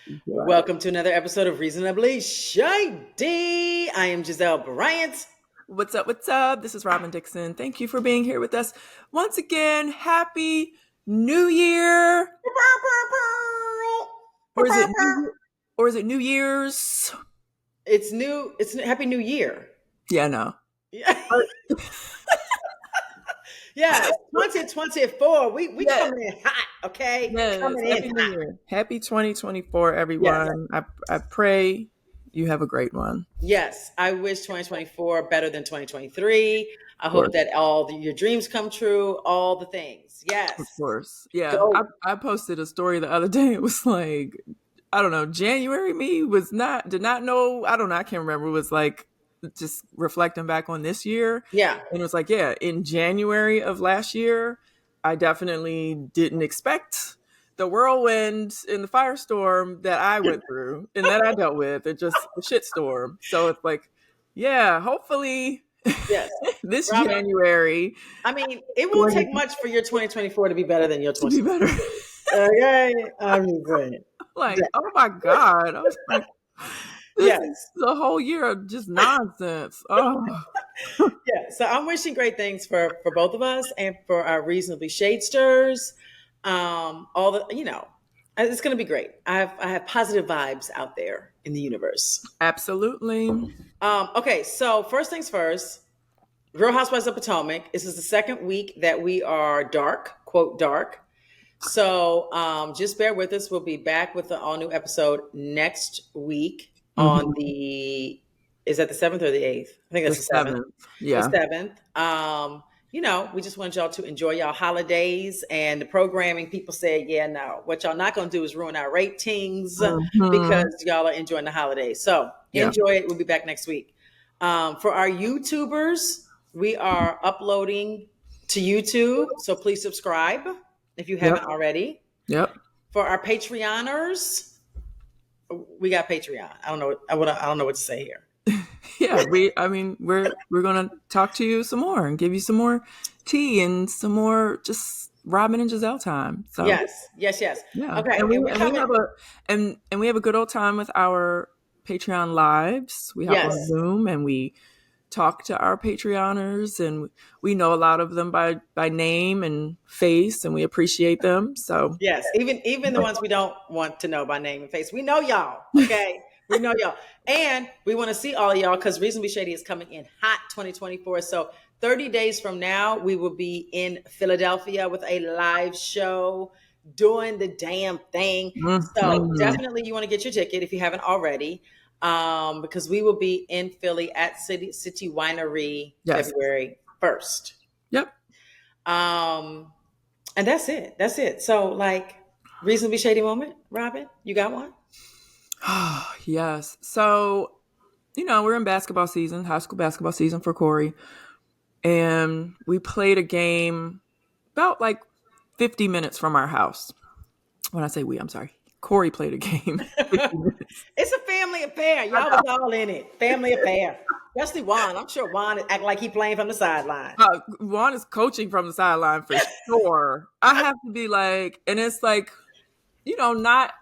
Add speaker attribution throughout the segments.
Speaker 1: Right.
Speaker 2: Welcome to another episode of Reasonably Shady. I am Gizelle Bryant.
Speaker 1: What's up? What's up? This is Robyn Dixon. Thank you for being here with us once again. Happy New Year, or is it New? Or is it New Year's?
Speaker 2: It's new. Happy New Year.
Speaker 1: Yeah, no.
Speaker 2: Yeah, yeah. It's 2024. We
Speaker 1: Yes,
Speaker 2: coming in hot. Okay,
Speaker 1: yes.
Speaker 2: coming
Speaker 1: Happy
Speaker 2: in
Speaker 1: New
Speaker 2: hot.
Speaker 1: Year. Happy 2024,
Speaker 2: Yes,
Speaker 1: everyone. I pray you have a great one.
Speaker 2: yes. I wish 2024 better than 2023. I
Speaker 1: Of
Speaker 2: hope
Speaker 1: course,
Speaker 2: that your dreams come true. All the things.
Speaker 1: of
Speaker 2: Yes.
Speaker 1: course. Yeah,
Speaker 2: Go.
Speaker 1: I posted a story the other day. It was like, I don't know, January me did not know, I don't know, I can't remember. It was like just reflecting back on this year.
Speaker 2: Yeah.
Speaker 1: And it was like, yeah, in January of last year, I definitely didn't expect the whirlwind and the firestorm that I went through and that I dealt with. It just a shitstorm. So it's like, yeah, hopefully
Speaker 2: Yes.
Speaker 1: this
Speaker 2: Robyn.
Speaker 1: January
Speaker 2: I mean, it won't
Speaker 1: going
Speaker 2: take much for your 2024 to be better than your
Speaker 1: to be
Speaker 2: 20.
Speaker 1: better.
Speaker 2: Okay, I'm just saying.
Speaker 1: Like, oh my God. I was like, this
Speaker 2: Yes,
Speaker 1: is the whole year of just nonsense. Oh,
Speaker 2: yeah. So I'm wishing great things for both of us and for our reasonably shadesters. All the it's going to be great. I have positive vibes out there in the universe.
Speaker 1: absolutely.
Speaker 2: Okay, so first things first. Real Housewives of Potomac. This is the second week that we are dark, quote dark. So just bear with us. We'll be back with an all new episode next week on
Speaker 1: Mhm.
Speaker 2: is that the 7th or the 8th? I think
Speaker 1: The
Speaker 2: that's the 7th.
Speaker 1: 7th.
Speaker 2: The
Speaker 1: Yeah.
Speaker 2: 7th. We just want y'all to enjoy y'all holidays and the programming. People said, yeah, no, what y'all not going to do is ruin our ratings
Speaker 1: Mhm.
Speaker 2: because y'all are enjoying the holidays. So
Speaker 1: Yeah.
Speaker 2: enjoy it. We'll be back next week. For our YouTubers, we are uploading to YouTube. So please subscribe if you
Speaker 1: Yep.
Speaker 2: haven't already.
Speaker 1: Yep.
Speaker 2: For our Patreoners, we got Patreon. I don't know. I don't know what to say here.
Speaker 1: Yeah. We're gonna talk to you some more and give you some more tea and some more just Robyn and Gizelle time. So
Speaker 2: Yes, yes, yes.
Speaker 1: yeah.
Speaker 2: Okay,
Speaker 1: And we
Speaker 2: and we're
Speaker 1: and we
Speaker 2: coming.
Speaker 1: have we have a good old time with our Patreon lives. We hop on
Speaker 2: Yes,
Speaker 1: Zoom and we talk to our Patreoners, and we know a lot of them by name and face, and we appreciate them. So
Speaker 2: yes. Even the ones we don't want to know by name and face, we know y'all. Okay, we know y'all, and we want to see all of y'all because Reasonably Shady is coming in hot 2024. So 30 days from now, we will be in Philadelphia with a live show doing the damn thing. So
Speaker 1: mhm.
Speaker 2: definitely, you want to get your ticket if you haven't already, because we will be in Philly at City Winery
Speaker 1: Yes.
Speaker 2: February 1st.
Speaker 1: Yep.
Speaker 2: And that's it. That's it. So, like, reasonably shady moment, Robyn, you got one?
Speaker 1: Yes. So, we're in basketball season, high school basketball season for Corey. And we played a game about like 50 minutes from our house. When I say we, I'm sorry. Corey played a game 50 minutes.
Speaker 2: It's a family affair. Y'all was all in it. Family affair. Especially Juan. I'm sure Juan act like he playing from the sideline.
Speaker 1: Juan is coaching from the sideline for sure. I have to be like, and it's like, not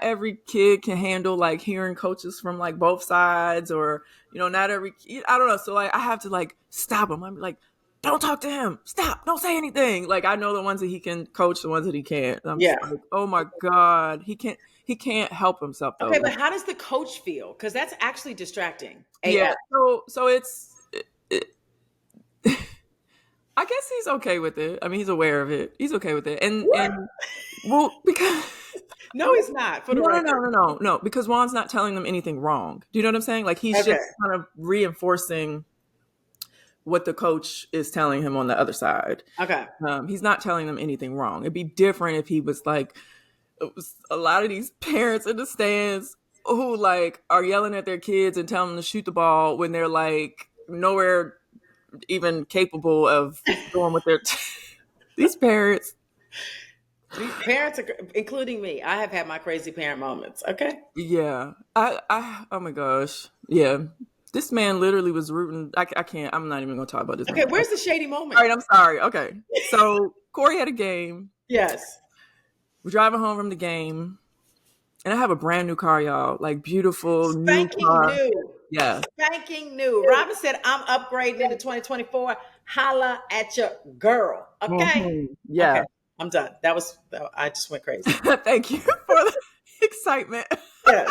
Speaker 1: every kid can handle like hearing coaches from like both sides, or not every I don't know. So like I have to like stop him. I'm like, don't talk to him. Stop. Don't say anything. Like I know the ones that he can coach, the ones that he can't. And I'm just
Speaker 2: Yeah.
Speaker 1: like, oh my God, he can't help himself though.
Speaker 2: Okay, but how does the coach feel? Because that's actually distracting.
Speaker 1: Yeah.
Speaker 2: AF.
Speaker 1: So it, I guess he's okay with it. I mean, he's aware of it. He's okay with it, and well because.
Speaker 2: No, he's not, for the record.
Speaker 1: No. Because Juan's not telling them anything wrong. Do you know what I'm saying? Like he's
Speaker 2: Okay.
Speaker 1: just kind of reinforcing what the coach is telling him on the other side.
Speaker 2: Okay.
Speaker 1: He's not telling them anything wrong. It'd be different if he was like, it was a lot of these parents in the stands who like are yelling at their kids and telling them to shoot the ball when they're like nowhere even capable of doing what they're. These parents.
Speaker 2: These parents, are, including me, I have had my crazy parent moments. Okay.
Speaker 1: Yeah. Oh my gosh. Yeah. This man literally was rooting. I can't, I'm not even going to talk about this
Speaker 2: Okay.
Speaker 1: man.
Speaker 2: Where's the shady
Speaker 1: All
Speaker 2: moment?
Speaker 1: right. I'm sorry. Okay. So Corey had a game.
Speaker 2: Yes.
Speaker 1: We're driving home from the game. And I have a brand new car, y'all. Like beautiful new
Speaker 2: Spanking
Speaker 1: car.
Speaker 2: new.
Speaker 1: Yeah.
Speaker 2: Spanking new. Robyn said, I'm upgrading into 2024. Holla at your girl. Okay.
Speaker 1: Yeah.
Speaker 2: Okay. I'm done. I just went crazy.
Speaker 1: Thank you for the excitement.
Speaker 2: Yeah.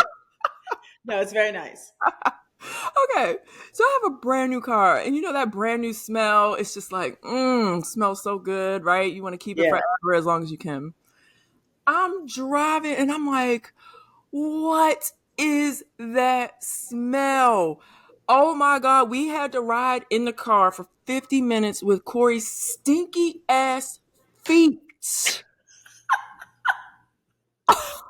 Speaker 2: No, it's very nice.
Speaker 1: Okay. So I have a brand new car. And you know that brand new smell? It's just like, smells so good, right? You want to keep it
Speaker 2: Yeah.
Speaker 1: forever as long as you can. I'm driving and I'm like, what is that smell? Oh my God. We had to ride in the car for 50 minutes with Corey's stinky ass feet.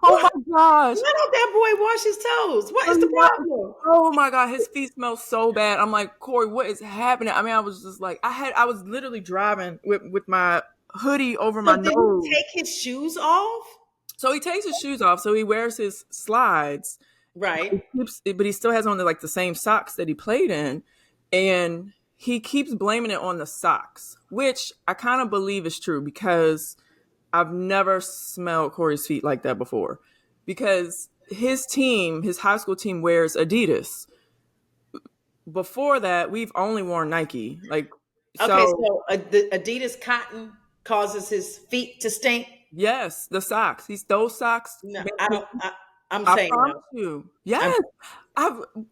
Speaker 1: Oh
Speaker 2: What?
Speaker 1: my gosh.
Speaker 2: Why don't that boy wash his toes? What
Speaker 1: Oh,
Speaker 2: is the
Speaker 1: yeah.
Speaker 2: problem?
Speaker 1: Oh my God, his feet smell so bad. I'm like, Corey, what is happening? I mean, I was just like, I was literally driving with my hoodie over my
Speaker 2: So did he
Speaker 1: nose.
Speaker 2: take his shoes off?
Speaker 1: So he takes his shoes off, so he wears his slides,
Speaker 2: Right.
Speaker 1: but he still has on the same socks that he played in, and he keeps blaming it on the socks, which I kind of believe is true because I've never smelled Corey's feet like that before. Because his high school team wears Adidas. Before that, we've only worn Nike.
Speaker 2: Okay,
Speaker 1: So
Speaker 2: so the Adidas cotton causes his feet to stink.
Speaker 1: yes, the socks. Those socks
Speaker 2: No,
Speaker 1: make
Speaker 2: I
Speaker 1: me,
Speaker 2: don't. I'm
Speaker 1: I
Speaker 2: saying
Speaker 1: promise
Speaker 2: no.
Speaker 1: you.
Speaker 2: I'm
Speaker 1: Yes.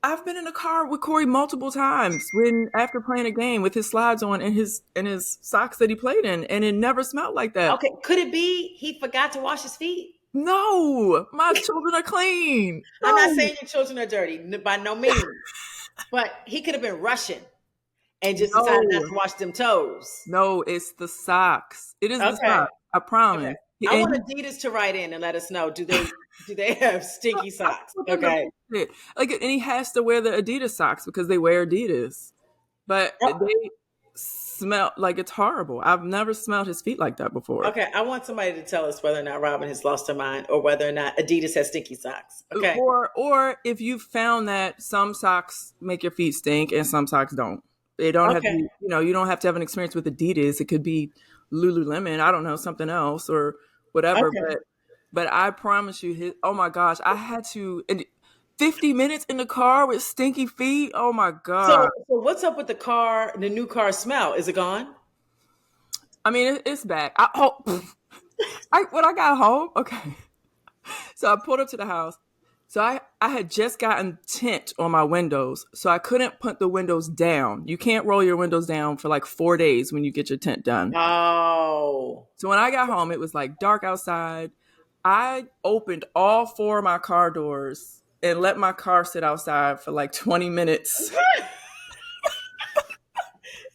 Speaker 1: I've been in the car with Corey multiple times when after playing a game with his slides on and his socks that he played in, and it never smelled like that.
Speaker 2: okay. Could it be he forgot to wash his feet?
Speaker 1: No, my children are clean.
Speaker 2: I'm not
Speaker 1: No,
Speaker 2: saying your children are dirty by no means, but he could have been rushing and just decided not
Speaker 1: no,
Speaker 2: to wash them toes.
Speaker 1: no, it's the socks. It is the
Speaker 2: Okay.
Speaker 1: socks. I
Speaker 2: Okay.
Speaker 1: promise.
Speaker 2: I
Speaker 1: And
Speaker 2: want Adidas to write in and let us know. Do they have stinky
Speaker 1: I
Speaker 2: socks?
Speaker 1: told them to
Speaker 2: Okay.
Speaker 1: fix it. And he has to wear the Adidas socks because they wear Adidas. But
Speaker 2: Oh,
Speaker 1: they smell like it's horrible. I've never smelled his feet like that before.
Speaker 2: okay. I want somebody to tell us whether or not Robyn has lost her mind or whether or not Adidas has stinky socks. Okay.
Speaker 1: Or if you found that some socks make your feet stink and some socks don't. They don't have to
Speaker 2: Okay.
Speaker 1: be, you don't have to have an experience with Adidas. It could be Lululemon, I don't know, something else or whatever.
Speaker 2: Okay.
Speaker 1: But I promise you, oh my gosh, I had to, and 50 minutes in the car with stinky feet. Oh my
Speaker 2: So,
Speaker 1: God.
Speaker 2: so what's up with the car? The new car smell? Is it gone?
Speaker 1: I mean, it's back. When I got home, okay. So I pulled up to the house. So I had just gotten tint on my windows. So I couldn't put the windows down. You can't roll your windows down for like 4 days when you get your tint done.
Speaker 2: Oh.
Speaker 1: So when I got home, it was like dark outside. I opened all four of my car doors and let my car sit outside for like 20 minutes.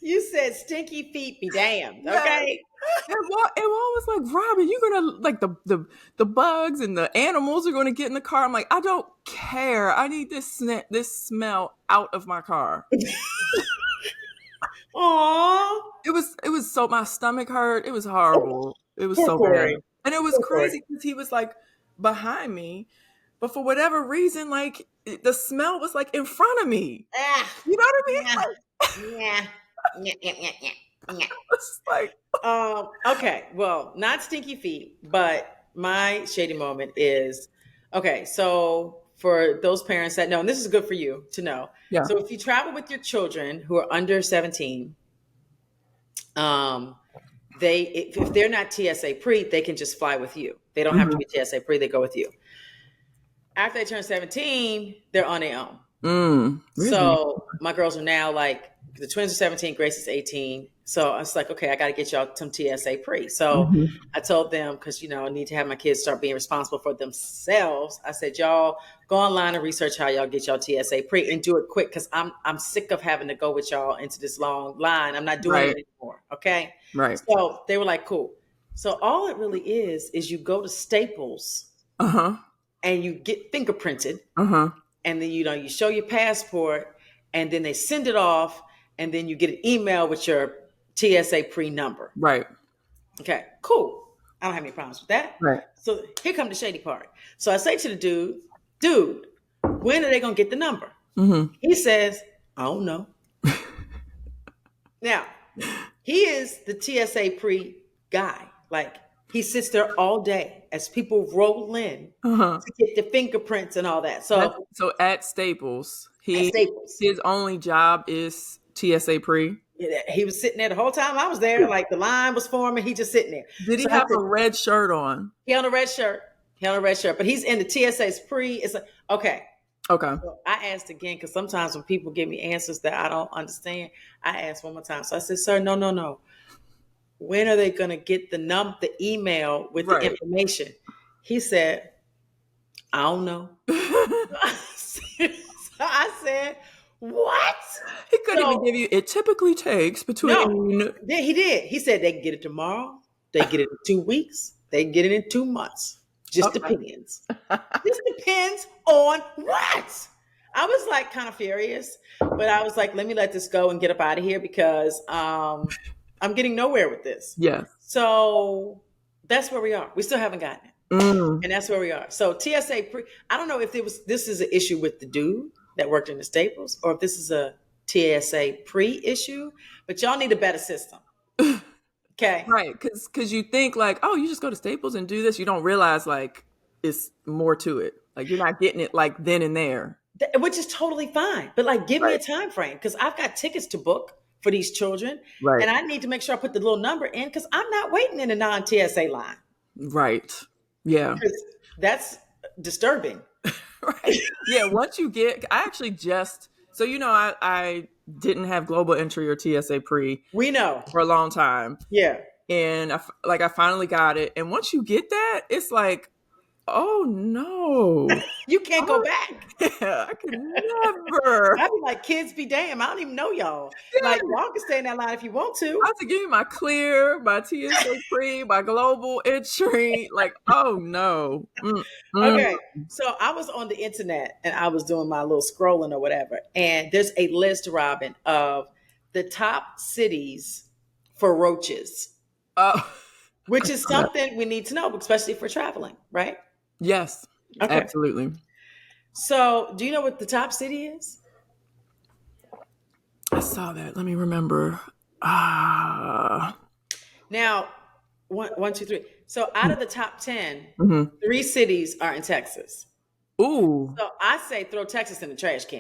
Speaker 2: You said stinky feet be damned.
Speaker 1: Yes.
Speaker 2: Okay.
Speaker 1: And Juan was like, Robyn, you're gonna like the bugs and the animals are gonna get in the car. I'm like, I don't care. I need this smell out of my car.
Speaker 2: Aw.
Speaker 1: It was so my stomach hurt. It was horrible. It was
Speaker 2: Poor
Speaker 1: so bad.
Speaker 2: Corey.
Speaker 1: And it was
Speaker 2: Poor Corey.
Speaker 1: crazy because he was like behind me, but for whatever reason, like the smell was like in front of me.
Speaker 2: Ah.
Speaker 1: You know what I mean?
Speaker 2: Yeah.
Speaker 1: Like,
Speaker 2: Yeah. Yeah. Yeah. Yeah. Yeah.
Speaker 1: it's like
Speaker 2: Okay. Well, not stinky feet, but my shady moment is okay. So for those parents that know, and this is good for you to know.
Speaker 1: yeah.
Speaker 2: So if you travel with your children who are under 17, um, if they're not TSA pre, they can just fly with you. They don't have to be TSA pre, they go with you. After they turn 17, they're on their own.
Speaker 1: Really?
Speaker 2: So my girls are now like the twins are 17, Grace is 18. So I was like, okay, I got to get y'all some TSA pre. So I told them, because I need to have my kids start being responsible for themselves. I said, y'all go online and research how y'all get y'all TSA pre and do it quick, because I'm sick of having to go with y'all into this long line. I'm not doing
Speaker 1: Right.
Speaker 2: it anymore. Okay.
Speaker 1: Right.
Speaker 2: So they were like, cool. So all it really is you go to Staples
Speaker 1: Uh-huh.
Speaker 2: and you get fingerprinted.
Speaker 1: Uh-huh.
Speaker 2: And then you show your passport, and then they send it off, and then you get an email with your TSA pre number.
Speaker 1: Right.
Speaker 2: Okay, cool. I don't have any problems with that.
Speaker 1: Right.
Speaker 2: So here come the shady part. So I say to the dude, when are they gonna get the number? He says, I don't know. Now, he is the TSA pre guy. Like, He sits there all day as people roll in
Speaker 1: Uh-huh.
Speaker 2: to get the fingerprints and all that. So
Speaker 1: So at Staples,
Speaker 2: at Staples,
Speaker 1: his only job is TSA pre.
Speaker 2: he was sitting there the whole time I was there. Like the line was forming, he just sitting there.
Speaker 1: Did he
Speaker 2: So I
Speaker 1: have
Speaker 2: said,
Speaker 1: a red shirt on?
Speaker 2: he on a red shirt. He on a red shirt, but he's in the TSA's pre. It's like, okay.
Speaker 1: Okay.
Speaker 2: So I asked again because sometimes when people give me answers that I don't understand, I asked one more time. So I said, "Sir, no. When are they going to get the email with the
Speaker 1: Right.
Speaker 2: information?" He said, "I don't know." So I said, "What?"
Speaker 1: He couldn't
Speaker 2: So
Speaker 1: even give you. It typically takes between.
Speaker 2: no, he did. He said they can get it tomorrow. They get it in 2 weeks. They can get it in 2 months. Just
Speaker 1: Okay.
Speaker 2: depends. This depends on what? I was like kind of furious, but I was like, let me let this go and get up out of here because I'm getting nowhere with this.
Speaker 1: Yes.
Speaker 2: So that's where we are. We still haven't gotten it.
Speaker 1: Mm.
Speaker 2: And that's where we are. So TSA I don't know if this is an issue with the dude that worked in the Staples or if this is a TSA pre-issue, but y'all need a better system. Okay.
Speaker 1: Right, because you think like, oh, you just go to Staples and do this. You don't realize like it's more to it. Like you're not getting it like then and there.
Speaker 2: Which is totally fine. But like give me
Speaker 1: Right.
Speaker 2: a time frame because I've got tickets to book for these children.
Speaker 1: Right.
Speaker 2: And I need to make sure I put the little number in because I'm not waiting in a non-TSA line.
Speaker 1: Right. Yeah.
Speaker 2: Because that's disturbing.
Speaker 1: Right. Yeah. Once you get, I actually just, so I didn't have global entry or TSA pre
Speaker 2: We know.
Speaker 1: for a long time,
Speaker 2: Yeah.
Speaker 1: and I finally got it. And once you get that, it's like, oh no,
Speaker 2: You can't go back.
Speaker 1: yeah, I could never.
Speaker 2: I'd be like, kids be damn. I don't even know y'all. Like, y'all can stay in that line if you want to.
Speaker 1: I have to give you my clear, my TSA pre, my global entry. Like, oh no.
Speaker 2: Okay. So I was on the internet and I was doing my little scrolling or whatever. And there's a list, Robyn, of the top cities for roaches,
Speaker 1: Oh,
Speaker 2: which is something we need to know, especially for traveling, right?
Speaker 1: yes,
Speaker 2: Okay.
Speaker 1: absolutely.
Speaker 2: So do you know what the top city is?
Speaker 1: I saw that. Let me remember. Ah.
Speaker 2: Now, one, two, three. So out of the top 10,
Speaker 1: Mhm.
Speaker 2: 3 cities are in Texas.
Speaker 1: Ooh.
Speaker 2: So I say throw Texas in the trash can.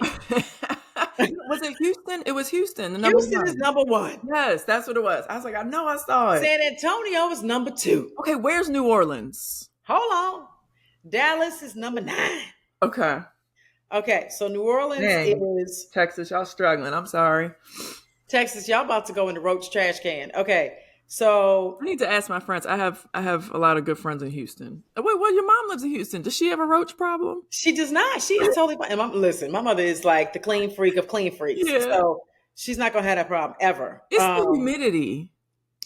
Speaker 1: Was it Houston? It was Houston, the number
Speaker 2: Houston
Speaker 1: one.
Speaker 2: is number 1.
Speaker 1: Yes, that's what it was. I was like, I know I saw it.
Speaker 2: San Antonio is number 2.
Speaker 1: Okay, where's New Orleans?
Speaker 2: Hold on. Dallas is number 9.
Speaker 1: Okay.
Speaker 2: Okay, so New Orleans
Speaker 1: Dang.
Speaker 2: is
Speaker 1: Texas, y'all struggling. I'm sorry.
Speaker 2: Texas. Y'all about to go in the roach trash can. Okay, so
Speaker 1: I need to ask my friends. I have a lot of good friends in Houston. Wait, well, your mom lives in Houston. Does she have a roach problem?
Speaker 2: she does not. She is totally fine. And listen, my mother is like the clean freak of clean freaks.
Speaker 1: Yeah.
Speaker 2: So she's not gonna have that problem ever.
Speaker 1: It's the humidity.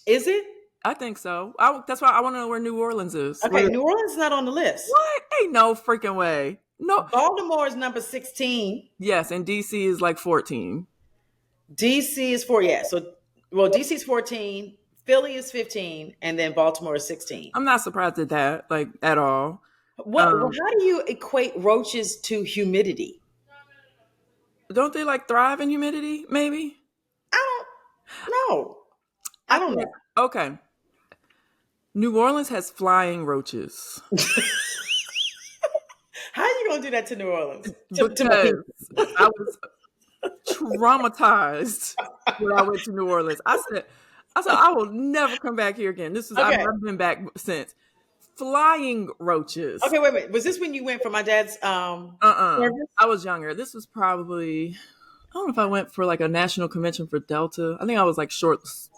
Speaker 2: Is it?
Speaker 1: I think so. That's why I want to know where New Orleans is.
Speaker 2: Okay, New Orleans is not on the list.
Speaker 1: What? Ain't no freaking way. No.
Speaker 2: Baltimore is number 16.
Speaker 1: Yes, and DC is like 14.
Speaker 2: DC is 4. Yeah. So, well, DC is 14. Philly is 15, and then Baltimore is 16.
Speaker 1: I'm not surprised at that, like at all.
Speaker 2: How do you equate roaches to humidity?
Speaker 1: Don't they like thrive in humidity? Maybe.
Speaker 2: I don't know. I don't know.
Speaker 1: Okay. New Orleans has flying roaches.
Speaker 2: How are you gonna do that to New Orleans?
Speaker 1: Because I was traumatized when I went to New Orleans. I said, I will never come back here again. This is
Speaker 2: Okay.
Speaker 1: I've never been back since. Flying roaches.
Speaker 2: Okay, wait. Was this when you went for my dad's service?
Speaker 1: I was younger. This was probably, I don't know if I went for like a national convention for Delta. I think I was like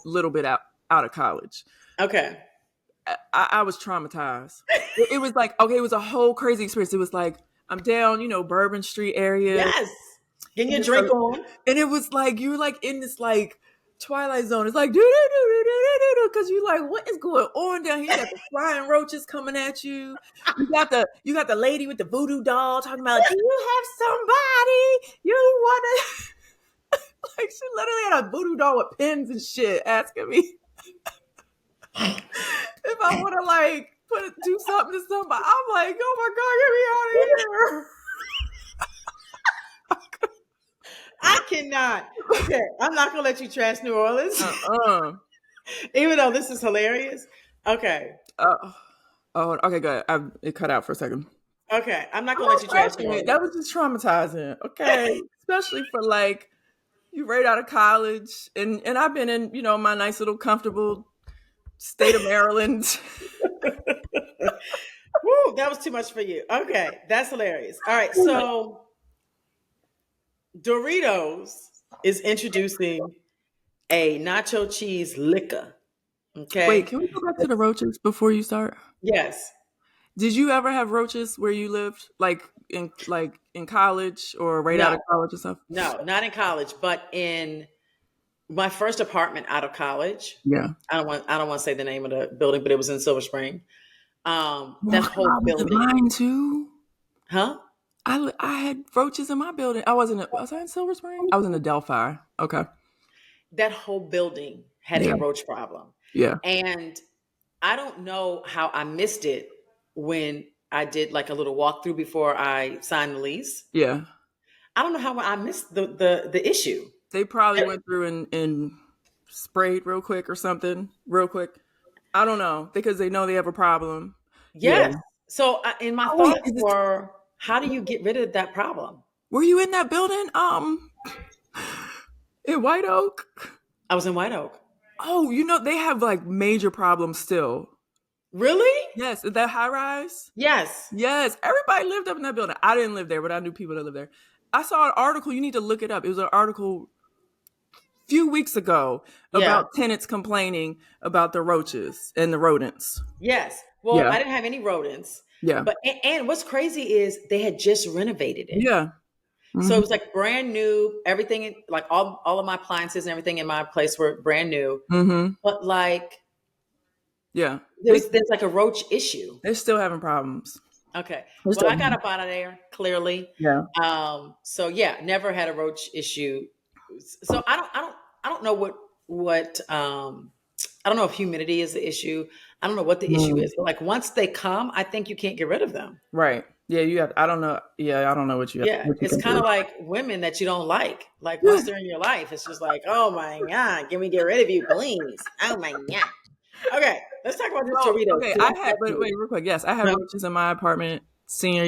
Speaker 1: little bit out of college.
Speaker 2: Okay.
Speaker 1: I was traumatized. It was like, okay, it was a whole crazy experience. It was like, I'm down, Bourbon Street area.
Speaker 2: Yes. Getting your drink on.
Speaker 1: And it was like, you were like in this like Twilight Zone. It's like, do because you're like, what is going on down here? You got the flying roaches coming at you. You got the lady with the voodoo doll talking about, do you have somebody you want to? Like, she literally had a voodoo doll with pins and shit asking me if I want to like do something to somebody. I'm like, oh my God, get me out of here.
Speaker 2: I cannot. Okay, I'm not gonna let you trash New Orleans. Even though this is hilarious. Okay.
Speaker 1: Uh, oh, okay, good. It cut out for a second.
Speaker 2: Okay, I'm not
Speaker 1: I'm
Speaker 2: gonna let
Speaker 1: not
Speaker 2: you trash
Speaker 1: crashing
Speaker 2: me on
Speaker 1: it.
Speaker 2: this.
Speaker 1: That was just traumatizing. Okay, especially for like you right out of college, and I've been in my nice little comfortable state of Maryland.
Speaker 2: Woo, that was too much for you. Okay, that's hilarious. All right, so Doritos is introducing a nacho cheese liquor.
Speaker 1: Wait,
Speaker 2: Okay.
Speaker 1: can we go back to the roaches before you start?
Speaker 2: Yes.
Speaker 1: Did you ever have roaches where you lived, like in college or right out
Speaker 2: No,
Speaker 1: of college or stuff?
Speaker 2: no, not in college, but in my first apartment out of college.
Speaker 1: Yeah.
Speaker 2: I don't want to say the name of the building, but it was in Silver Spring.
Speaker 1: Oh,
Speaker 2: That
Speaker 1: I
Speaker 2: whole
Speaker 1: was in
Speaker 2: building.
Speaker 1: mine too.
Speaker 2: Huh?
Speaker 1: I had roaches in my building. Was I in Silver Spring? I was in the Delphi. Okay.
Speaker 2: That whole building had a
Speaker 1: Yeah.
Speaker 2: roach problem.
Speaker 1: Yeah.
Speaker 2: And I don't know how I missed it when I did like a little walkthrough before I signed the lease.
Speaker 1: Yeah.
Speaker 2: I don't know how I missed the issue.
Speaker 1: They probably went through and sprayed real quick or something, real quick. I don't know because they know they have a problem. Yeah.
Speaker 2: Yes. So, in my
Speaker 1: Oh wait,
Speaker 2: thoughts were, how do you get rid of that problem?
Speaker 1: were you in that building? In White Oak.
Speaker 2: I was in White Oak.
Speaker 1: Oh, they have like major problems still.
Speaker 2: Really?
Speaker 1: Yes, that high rise.
Speaker 2: Yes.
Speaker 1: Yes, everybody lived up in that building. I didn't live there, but I knew people that lived there. I saw an article. You need to look it up. It was an article a few weeks ago
Speaker 2: Yeah.
Speaker 1: about tenants complaining about the roaches and the rodents.
Speaker 2: Yes. Well,
Speaker 1: Yeah,
Speaker 2: I didn't have any rodents,
Speaker 1: yeah,
Speaker 2: but and what's crazy is they had just renovated it.
Speaker 1: yeah.
Speaker 2: So
Speaker 1: Hmm.
Speaker 2: it was like brand new, everything like all of my appliances and everything in my place were brand new.
Speaker 1: Hmm.
Speaker 2: But like
Speaker 1: Yeah,
Speaker 2: there's like a roach issue.
Speaker 1: they're still having problems.
Speaker 2: Okay.
Speaker 1: They're
Speaker 2: Well,
Speaker 1: still,
Speaker 2: I got up out of there clearly.
Speaker 1: yeah.
Speaker 2: So yeah, never had a roach issue. So I don't know what I don't know if humidity is the issue. I don't know what the issue
Speaker 1: Mm.
Speaker 2: is. But like once they come, I think you can't get rid of them.
Speaker 1: Right. Yeah, you have. I don't know. Yeah, I don't know what you have.
Speaker 2: Yeah,
Speaker 1: What you
Speaker 2: it's
Speaker 1: can
Speaker 2: kind
Speaker 1: do.
Speaker 2: of like women that you don't like. Like once they're in your life, it's just like, oh my god, can we get rid of you, please? Oh my god. Okay, let's talk about this
Speaker 1: Oh,
Speaker 2: Doritos.
Speaker 1: okay.
Speaker 2: 'Cause
Speaker 1: I
Speaker 2: I'm
Speaker 1: had, but wait,
Speaker 2: fascinated.
Speaker 1: real quick. Yes, I had
Speaker 2: Huh?
Speaker 1: roaches in my apartment my senior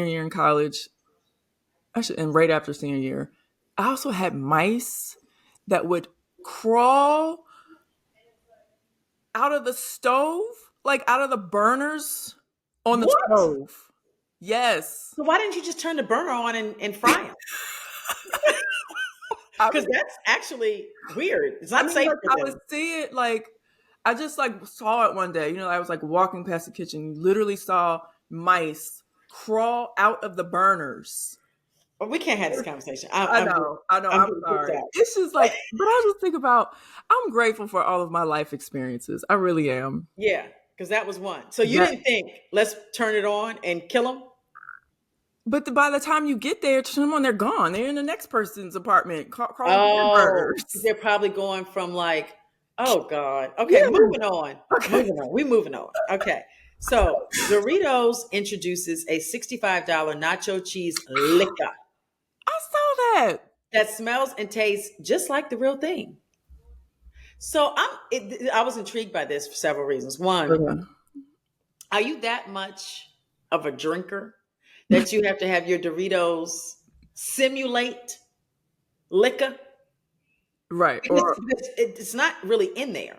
Speaker 1: year in college. Actually, and right after senior year, I also had mice that would crawl out of the stove, like out of the burners on the
Speaker 2: What?
Speaker 1: stove. Yes,
Speaker 2: So why didn't you just turn the burner on and fry them?
Speaker 1: I
Speaker 2: Because
Speaker 1: mean,
Speaker 2: that's actually weird. It's
Speaker 1: I
Speaker 2: not
Speaker 1: mean,
Speaker 2: safe
Speaker 1: like
Speaker 2: for
Speaker 1: I would
Speaker 2: them.
Speaker 1: see it, like I just like saw it one day. I was like walking past the kitchen, literally saw mice crawl out of the burners.
Speaker 2: But we can't have this conversation. I,
Speaker 1: I
Speaker 2: I'm just,
Speaker 1: know, I know.
Speaker 2: I'm
Speaker 1: I'm
Speaker 2: getting kicked
Speaker 1: sorry.
Speaker 2: out.
Speaker 1: It's just like, but I just think about. I'm grateful for all of my life experiences. I really am.
Speaker 2: Yeah, because that was one. So you
Speaker 1: That,
Speaker 2: didn't think let's turn it on and kill them?
Speaker 1: but by the time you get there, someone they're gone. They're in the next person's apartment, crawling to their
Speaker 2: Oh,
Speaker 1: burners.
Speaker 2: they're probably going from like, oh God. Okay,
Speaker 1: Yeah.
Speaker 2: moving on.
Speaker 1: Okay.
Speaker 2: Moving on. We moving on. Okay. So Doritos introduces a $65 nacho cheese liquor
Speaker 1: I saw that.
Speaker 2: that smells and tastes just like the real thing. So I was intrigued by this for several reasons. One,
Speaker 1: Okay.
Speaker 2: are you that much of a drinker that you have to have your Doritos simulate liquor?
Speaker 1: Right.
Speaker 2: Because
Speaker 1: Or
Speaker 2: it's not really in there.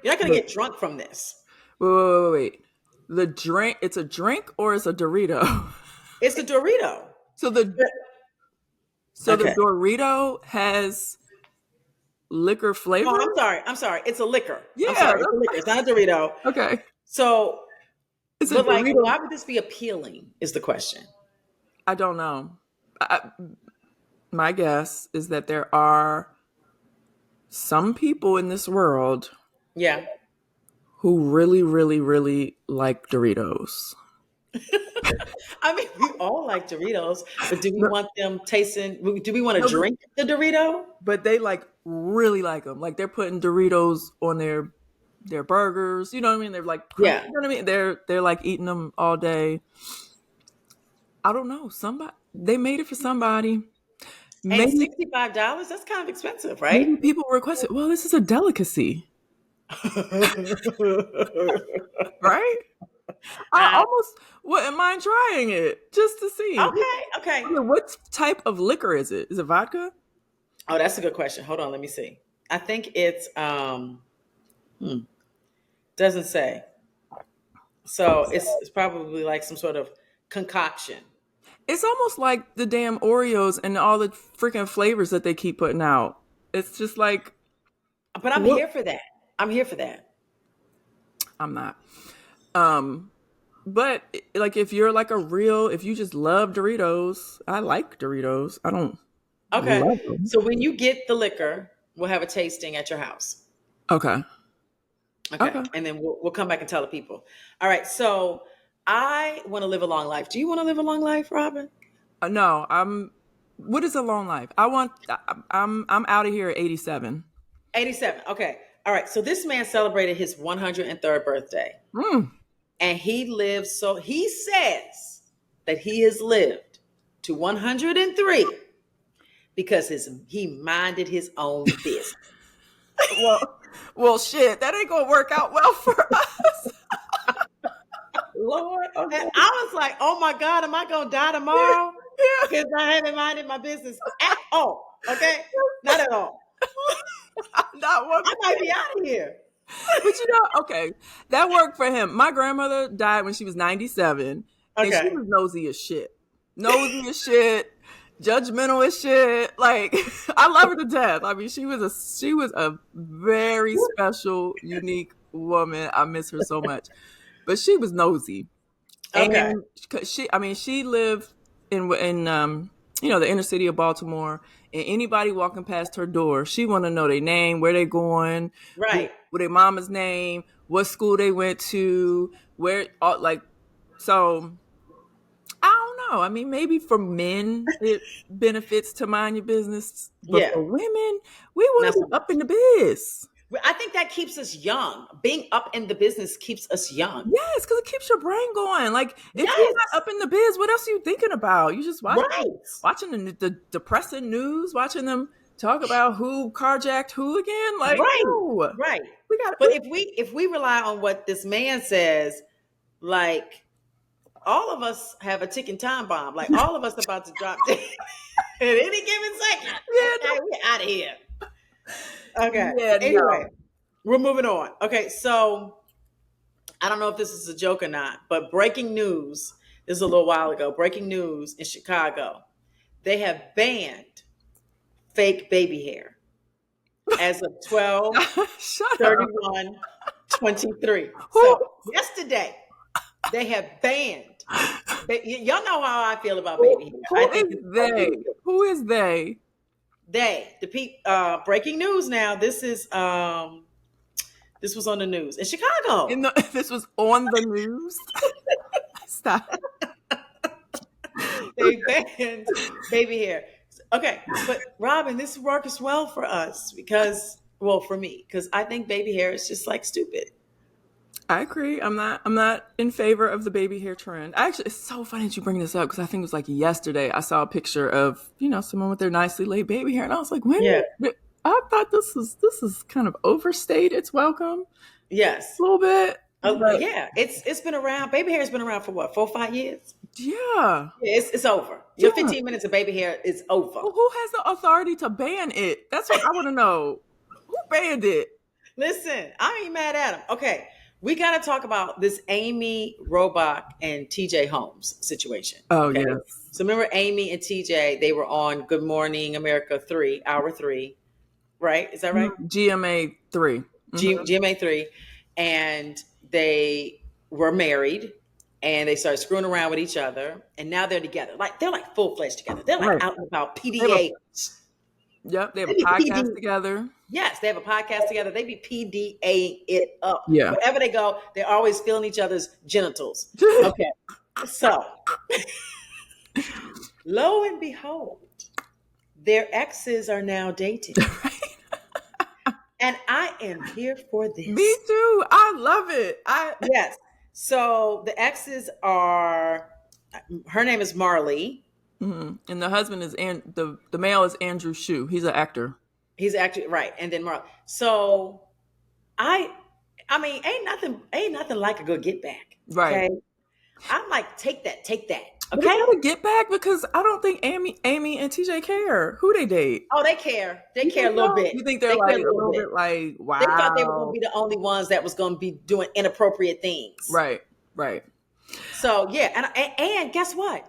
Speaker 2: You're not going to
Speaker 1: wait,
Speaker 2: get drunk from this.
Speaker 1: wait. The drink. It's a drink or it's a Dorito.
Speaker 2: It's the Dorito.
Speaker 1: So the
Speaker 2: But-
Speaker 1: so the
Speaker 2: Okay.
Speaker 1: Dorito has liquor
Speaker 2: Oh,
Speaker 1: flavor.
Speaker 2: I'm sorry. I'm sorry. It's a liquor. I'm
Speaker 1: Yeah.
Speaker 2: sorry. It's a liquor. It's not a Dorito.
Speaker 1: Okay.
Speaker 2: So,
Speaker 1: It's a
Speaker 2: but like,
Speaker 1: Dorito.
Speaker 2: why would this be appealing? Is the question.
Speaker 1: I don't know. My guess is that there are some people in this world
Speaker 2: Yeah.
Speaker 1: who really, really, really like Doritos.
Speaker 2: I mean, we all like Doritos, but do we
Speaker 1: No,
Speaker 2: want them tasting? Do we want to
Speaker 1: no,
Speaker 2: drink the Dorito?
Speaker 1: but they like really like them. Like they're putting Doritos on their burgers. You know what I mean? They're like,
Speaker 2: Yeah.
Speaker 1: you know what I mean? They're like eating them all day. I don't know. Somebody they made it for somebody.
Speaker 2: And
Speaker 1: Maybe
Speaker 2: $65, that's kind of expensive, right?
Speaker 1: maybe people requested. Well, this is a delicacy. Right? I
Speaker 2: I,
Speaker 1: almost wouldn't mind trying it just to see.
Speaker 2: okay, okay.
Speaker 1: Okay, what type of liquor is it? Is it vodka?
Speaker 2: Oh, that's a good question. Hold on, let me see. I think it's doesn't say. So it's probably like some sort of concoction.
Speaker 1: It's almost like the damn Oreos and all the freaking flavors that they keep putting out. It's just like,
Speaker 2: But I'm
Speaker 1: what?
Speaker 2: here for that. I'm here for that.
Speaker 1: I'm not. Um, but like if you're like a real, if you just love Doritos, I like Doritos. I don't
Speaker 2: Okay.
Speaker 1: love them.
Speaker 2: So when you get the liquor, we'll have a tasting at your house.
Speaker 1: Okay.
Speaker 2: Okay.
Speaker 1: Okay.
Speaker 2: And then we'll come back and tell the people. All right. So I want to live a long life. Do you want to live a long life, Robyn?
Speaker 1: No, I'm. What is a long life? I want. I'm out of here at 87.
Speaker 2: 87. Okay. All right. So this man celebrated his 103rd birthday.
Speaker 1: Mm.
Speaker 2: And he lives, so he says that he has lived to 103 because he minded his own business.
Speaker 1: Well, well, shit. That ain't gonna work out well for us. Lord.
Speaker 2: And
Speaker 1: Okay.
Speaker 2: I was like, oh my God, am I going to die tomorrow?
Speaker 1: Yeah.
Speaker 2: Because I haven't minded my business at all. Okay? Not at all.
Speaker 1: Not one.
Speaker 2: I might be out of here.
Speaker 1: But you know, okay, that worked for him. My grandmother died when she was 97, and she
Speaker 2: Okay.
Speaker 1: was nosy as shit. Nosy as shit, judgmental as shit. Like, I love her to death. I mean, she was a very special, unique woman. I miss her so much. But she was nosy.
Speaker 2: Okay.
Speaker 1: And she lived in the inner city of Baltimore, and anybody walking past her door, she want to know their name, where they going,
Speaker 2: Right.
Speaker 1: with their mama's name, what school they went to, where like. So I don't know. I mean, maybe for men it benefits to mind your business, but
Speaker 2: Yeah.
Speaker 1: for women, we want
Speaker 2: Not
Speaker 1: to
Speaker 2: so
Speaker 1: be up
Speaker 2: much.
Speaker 1: in the biz.
Speaker 2: I think that keeps us young. Being up in the business keeps us young.
Speaker 1: Yes, because it keeps your brain going. Like if you're not
Speaker 2: Yes.
Speaker 1: up in the biz, what else are you thinking about? You just
Speaker 2: Right.
Speaker 1: watching the depressing news, watching them talk about who carjacked who again. Like
Speaker 2: Right.
Speaker 1: no,
Speaker 2: Right.
Speaker 1: we got
Speaker 2: But if we rely on what this man says, like all of us have a ticking time bomb. Like all of us about to drop dead at any given second.
Speaker 1: yeah,
Speaker 2: Okay, we're out of here. Okay.
Speaker 1: yeah,
Speaker 2: Anyway,
Speaker 1: no.
Speaker 2: we're moving on. Okay, so I don't know if this is a joke or not, but breaking news. This is a little while ago. Breaking news in Chicago. They have banned fake baby hair as of 12
Speaker 1: Shut up.
Speaker 2: 31 23.
Speaker 1: Who
Speaker 2: So yesterday they have banned. Y'all know how I feel about baby hair. I
Speaker 1: who
Speaker 2: think
Speaker 1: is
Speaker 2: it's so
Speaker 1: they?
Speaker 2: ridiculous.
Speaker 1: Who is they?
Speaker 2: Breaking news now. This was on the news in Chicago.
Speaker 1: This was on the news. Stop.
Speaker 2: They banned baby hair. Okay, but Robyn, this works well for us because, well, for me, because I think baby hair is just like stupid.
Speaker 1: I agree. I'm not in favor of the baby hair trend. Actually, it's so funny that you bring this up because I think it was like yesterday I saw a picture of, someone with their nicely laid baby hair, and I was like,
Speaker 2: Yeah.
Speaker 1: I thought this is kind of overstayed its welcome
Speaker 2: Yes.
Speaker 1: a little bit. But
Speaker 2: Yeah. It's been around. Baby hair has been around for what, 4 or 5 years?
Speaker 1: yeah.
Speaker 2: Yeah, it's over. Your
Speaker 1: Yeah.
Speaker 2: 15 minutes of baby hair is over.
Speaker 1: Well, who has the authority to ban it? That's what I want to know. Who banned it?
Speaker 2: Listen, I ain't mad at him. Okay, we got to talk about this Amy Robach and TJ Holmes situation.
Speaker 1: Oh,
Speaker 2: Okay,
Speaker 1: yes.
Speaker 2: so remember Amy and TJ? They were on Good Morning America 3, Hour 3, right? Is that right?
Speaker 1: GMA 3.
Speaker 2: GMA 3, and they were married. And they started screwing around with each other, and now they're together. Like they're like full fledged together. They're like
Speaker 1: Right.
Speaker 2: out and about
Speaker 1: They have
Speaker 2: PDA.
Speaker 1: Yep, they have
Speaker 2: They
Speaker 1: a
Speaker 2: be
Speaker 1: podcast
Speaker 2: PD.
Speaker 1: together.
Speaker 2: Yes, they have a podcast together. They be PDA it up.
Speaker 1: Yeah.
Speaker 2: Wherever they go, they're always feeling each other's genitals. Okay. So, lo and behold, their exes are now dating. And I am here for this.
Speaker 1: Me too. I love it.
Speaker 2: Yes. So the exes are, her name is Marley.
Speaker 1: And the husband is the male is Andrew Shue. He's an actor.
Speaker 2: He's actually right. And then Marley. So I I mean, ain't nothing like a good get back.
Speaker 1: Right.
Speaker 2: Okay. I'm like, take that.
Speaker 1: But is
Speaker 2: Okay.
Speaker 1: that a get back? Because I don't think Amy and TJ care who they date.
Speaker 2: Oh, they care. They
Speaker 1: You
Speaker 2: care
Speaker 1: think
Speaker 2: a little
Speaker 1: so?
Speaker 2: bit.
Speaker 1: You think they're
Speaker 2: They care
Speaker 1: like
Speaker 2: a
Speaker 1: a
Speaker 2: little
Speaker 1: little
Speaker 2: bit.
Speaker 1: bit like,
Speaker 2: They thought they were going to
Speaker 1: wow.
Speaker 2: be the only ones that was going to be doing inappropriate things.
Speaker 1: Right. Right.
Speaker 2: So yeah, and guess what?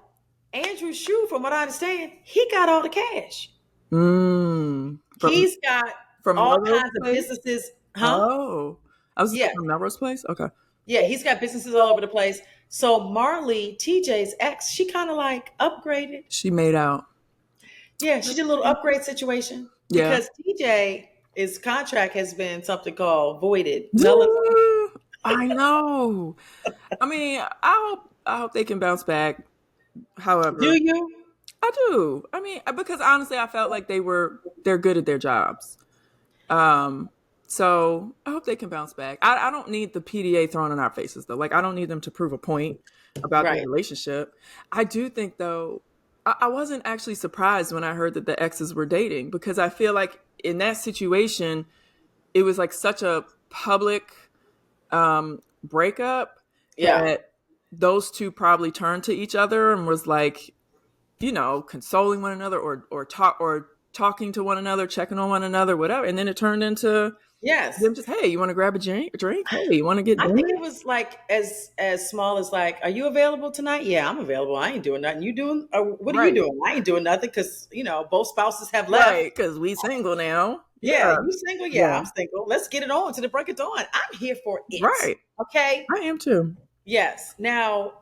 Speaker 2: Andrew Shue, from what I understand, he got all the cash.
Speaker 1: From
Speaker 2: He's got all
Speaker 1: Melrose
Speaker 2: kinds of
Speaker 1: Place?
Speaker 2: businesses, huh?
Speaker 1: Oh. I was
Speaker 2: Yeah,
Speaker 1: from Melrose Place? Okay.
Speaker 2: yeah, he's got businesses all over the place. So Marley, TJ's ex, she kind of like upgraded.
Speaker 1: She made out.
Speaker 2: Yeah, she did a little upgrade situation
Speaker 1: Yeah.
Speaker 2: because TJ, his contract has been something called voided, nullified.
Speaker 1: I know. I mean, I hope they can bounce back.
Speaker 2: Do
Speaker 1: However,
Speaker 2: you?
Speaker 1: I do. I mean, because honestly, I felt like they're good at their jobs. Um, so I hope they can bounce back. I don't need the PDA thrown in our faces though. Like I don't need them to prove a point about their
Speaker 2: Right.
Speaker 1: relationship. I do think though, I wasn't actually surprised when I heard that the exes were dating because I feel like in that situation, it was like such a public breakup
Speaker 2: Yeah.
Speaker 1: that those two probably turned to each other and was like, consoling one another or talking to one another, checking on one another, whatever. And then it turned into
Speaker 2: Yes.
Speaker 1: them just, hey, you want to grab a drink? Hey, you want to get
Speaker 2: I think
Speaker 1: dinner?
Speaker 2: it was like as small as like, are you available tonight? Yeah, I'm available. I ain't doing nothing. You doing? What are you
Speaker 1: Right,
Speaker 2: doing? I ain't doing nothing because both spouses have left.
Speaker 1: right, because we single now.
Speaker 2: Yeah,
Speaker 1: Yeah,
Speaker 2: you single? Yeah,
Speaker 1: yeah,
Speaker 2: I'm single. Let's get it on to the break of dawn. I'm here for it.
Speaker 1: right.
Speaker 2: Okay.
Speaker 1: I am too.
Speaker 2: Yes. Now,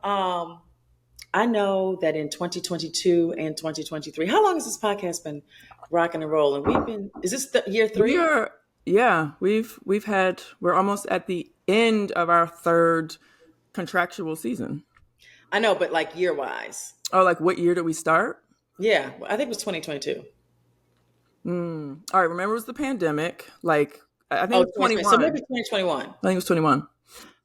Speaker 2: I know that in 2022 and 2023, how long has this podcast been rocking and rolling? Is this year
Speaker 1: We
Speaker 2: three?
Speaker 1: are, yeah, we're almost at the end of our third contractual season.
Speaker 2: I know, but like year wise.
Speaker 1: Oh, like what year did we start?
Speaker 2: Yeah, I think it was 2022.
Speaker 1: All right, remember it was the pandemic. Like I think
Speaker 2: Oh,
Speaker 1: it was
Speaker 2: 2020. So
Speaker 1: 21.
Speaker 2: maybe 2021.
Speaker 1: I think it was 21.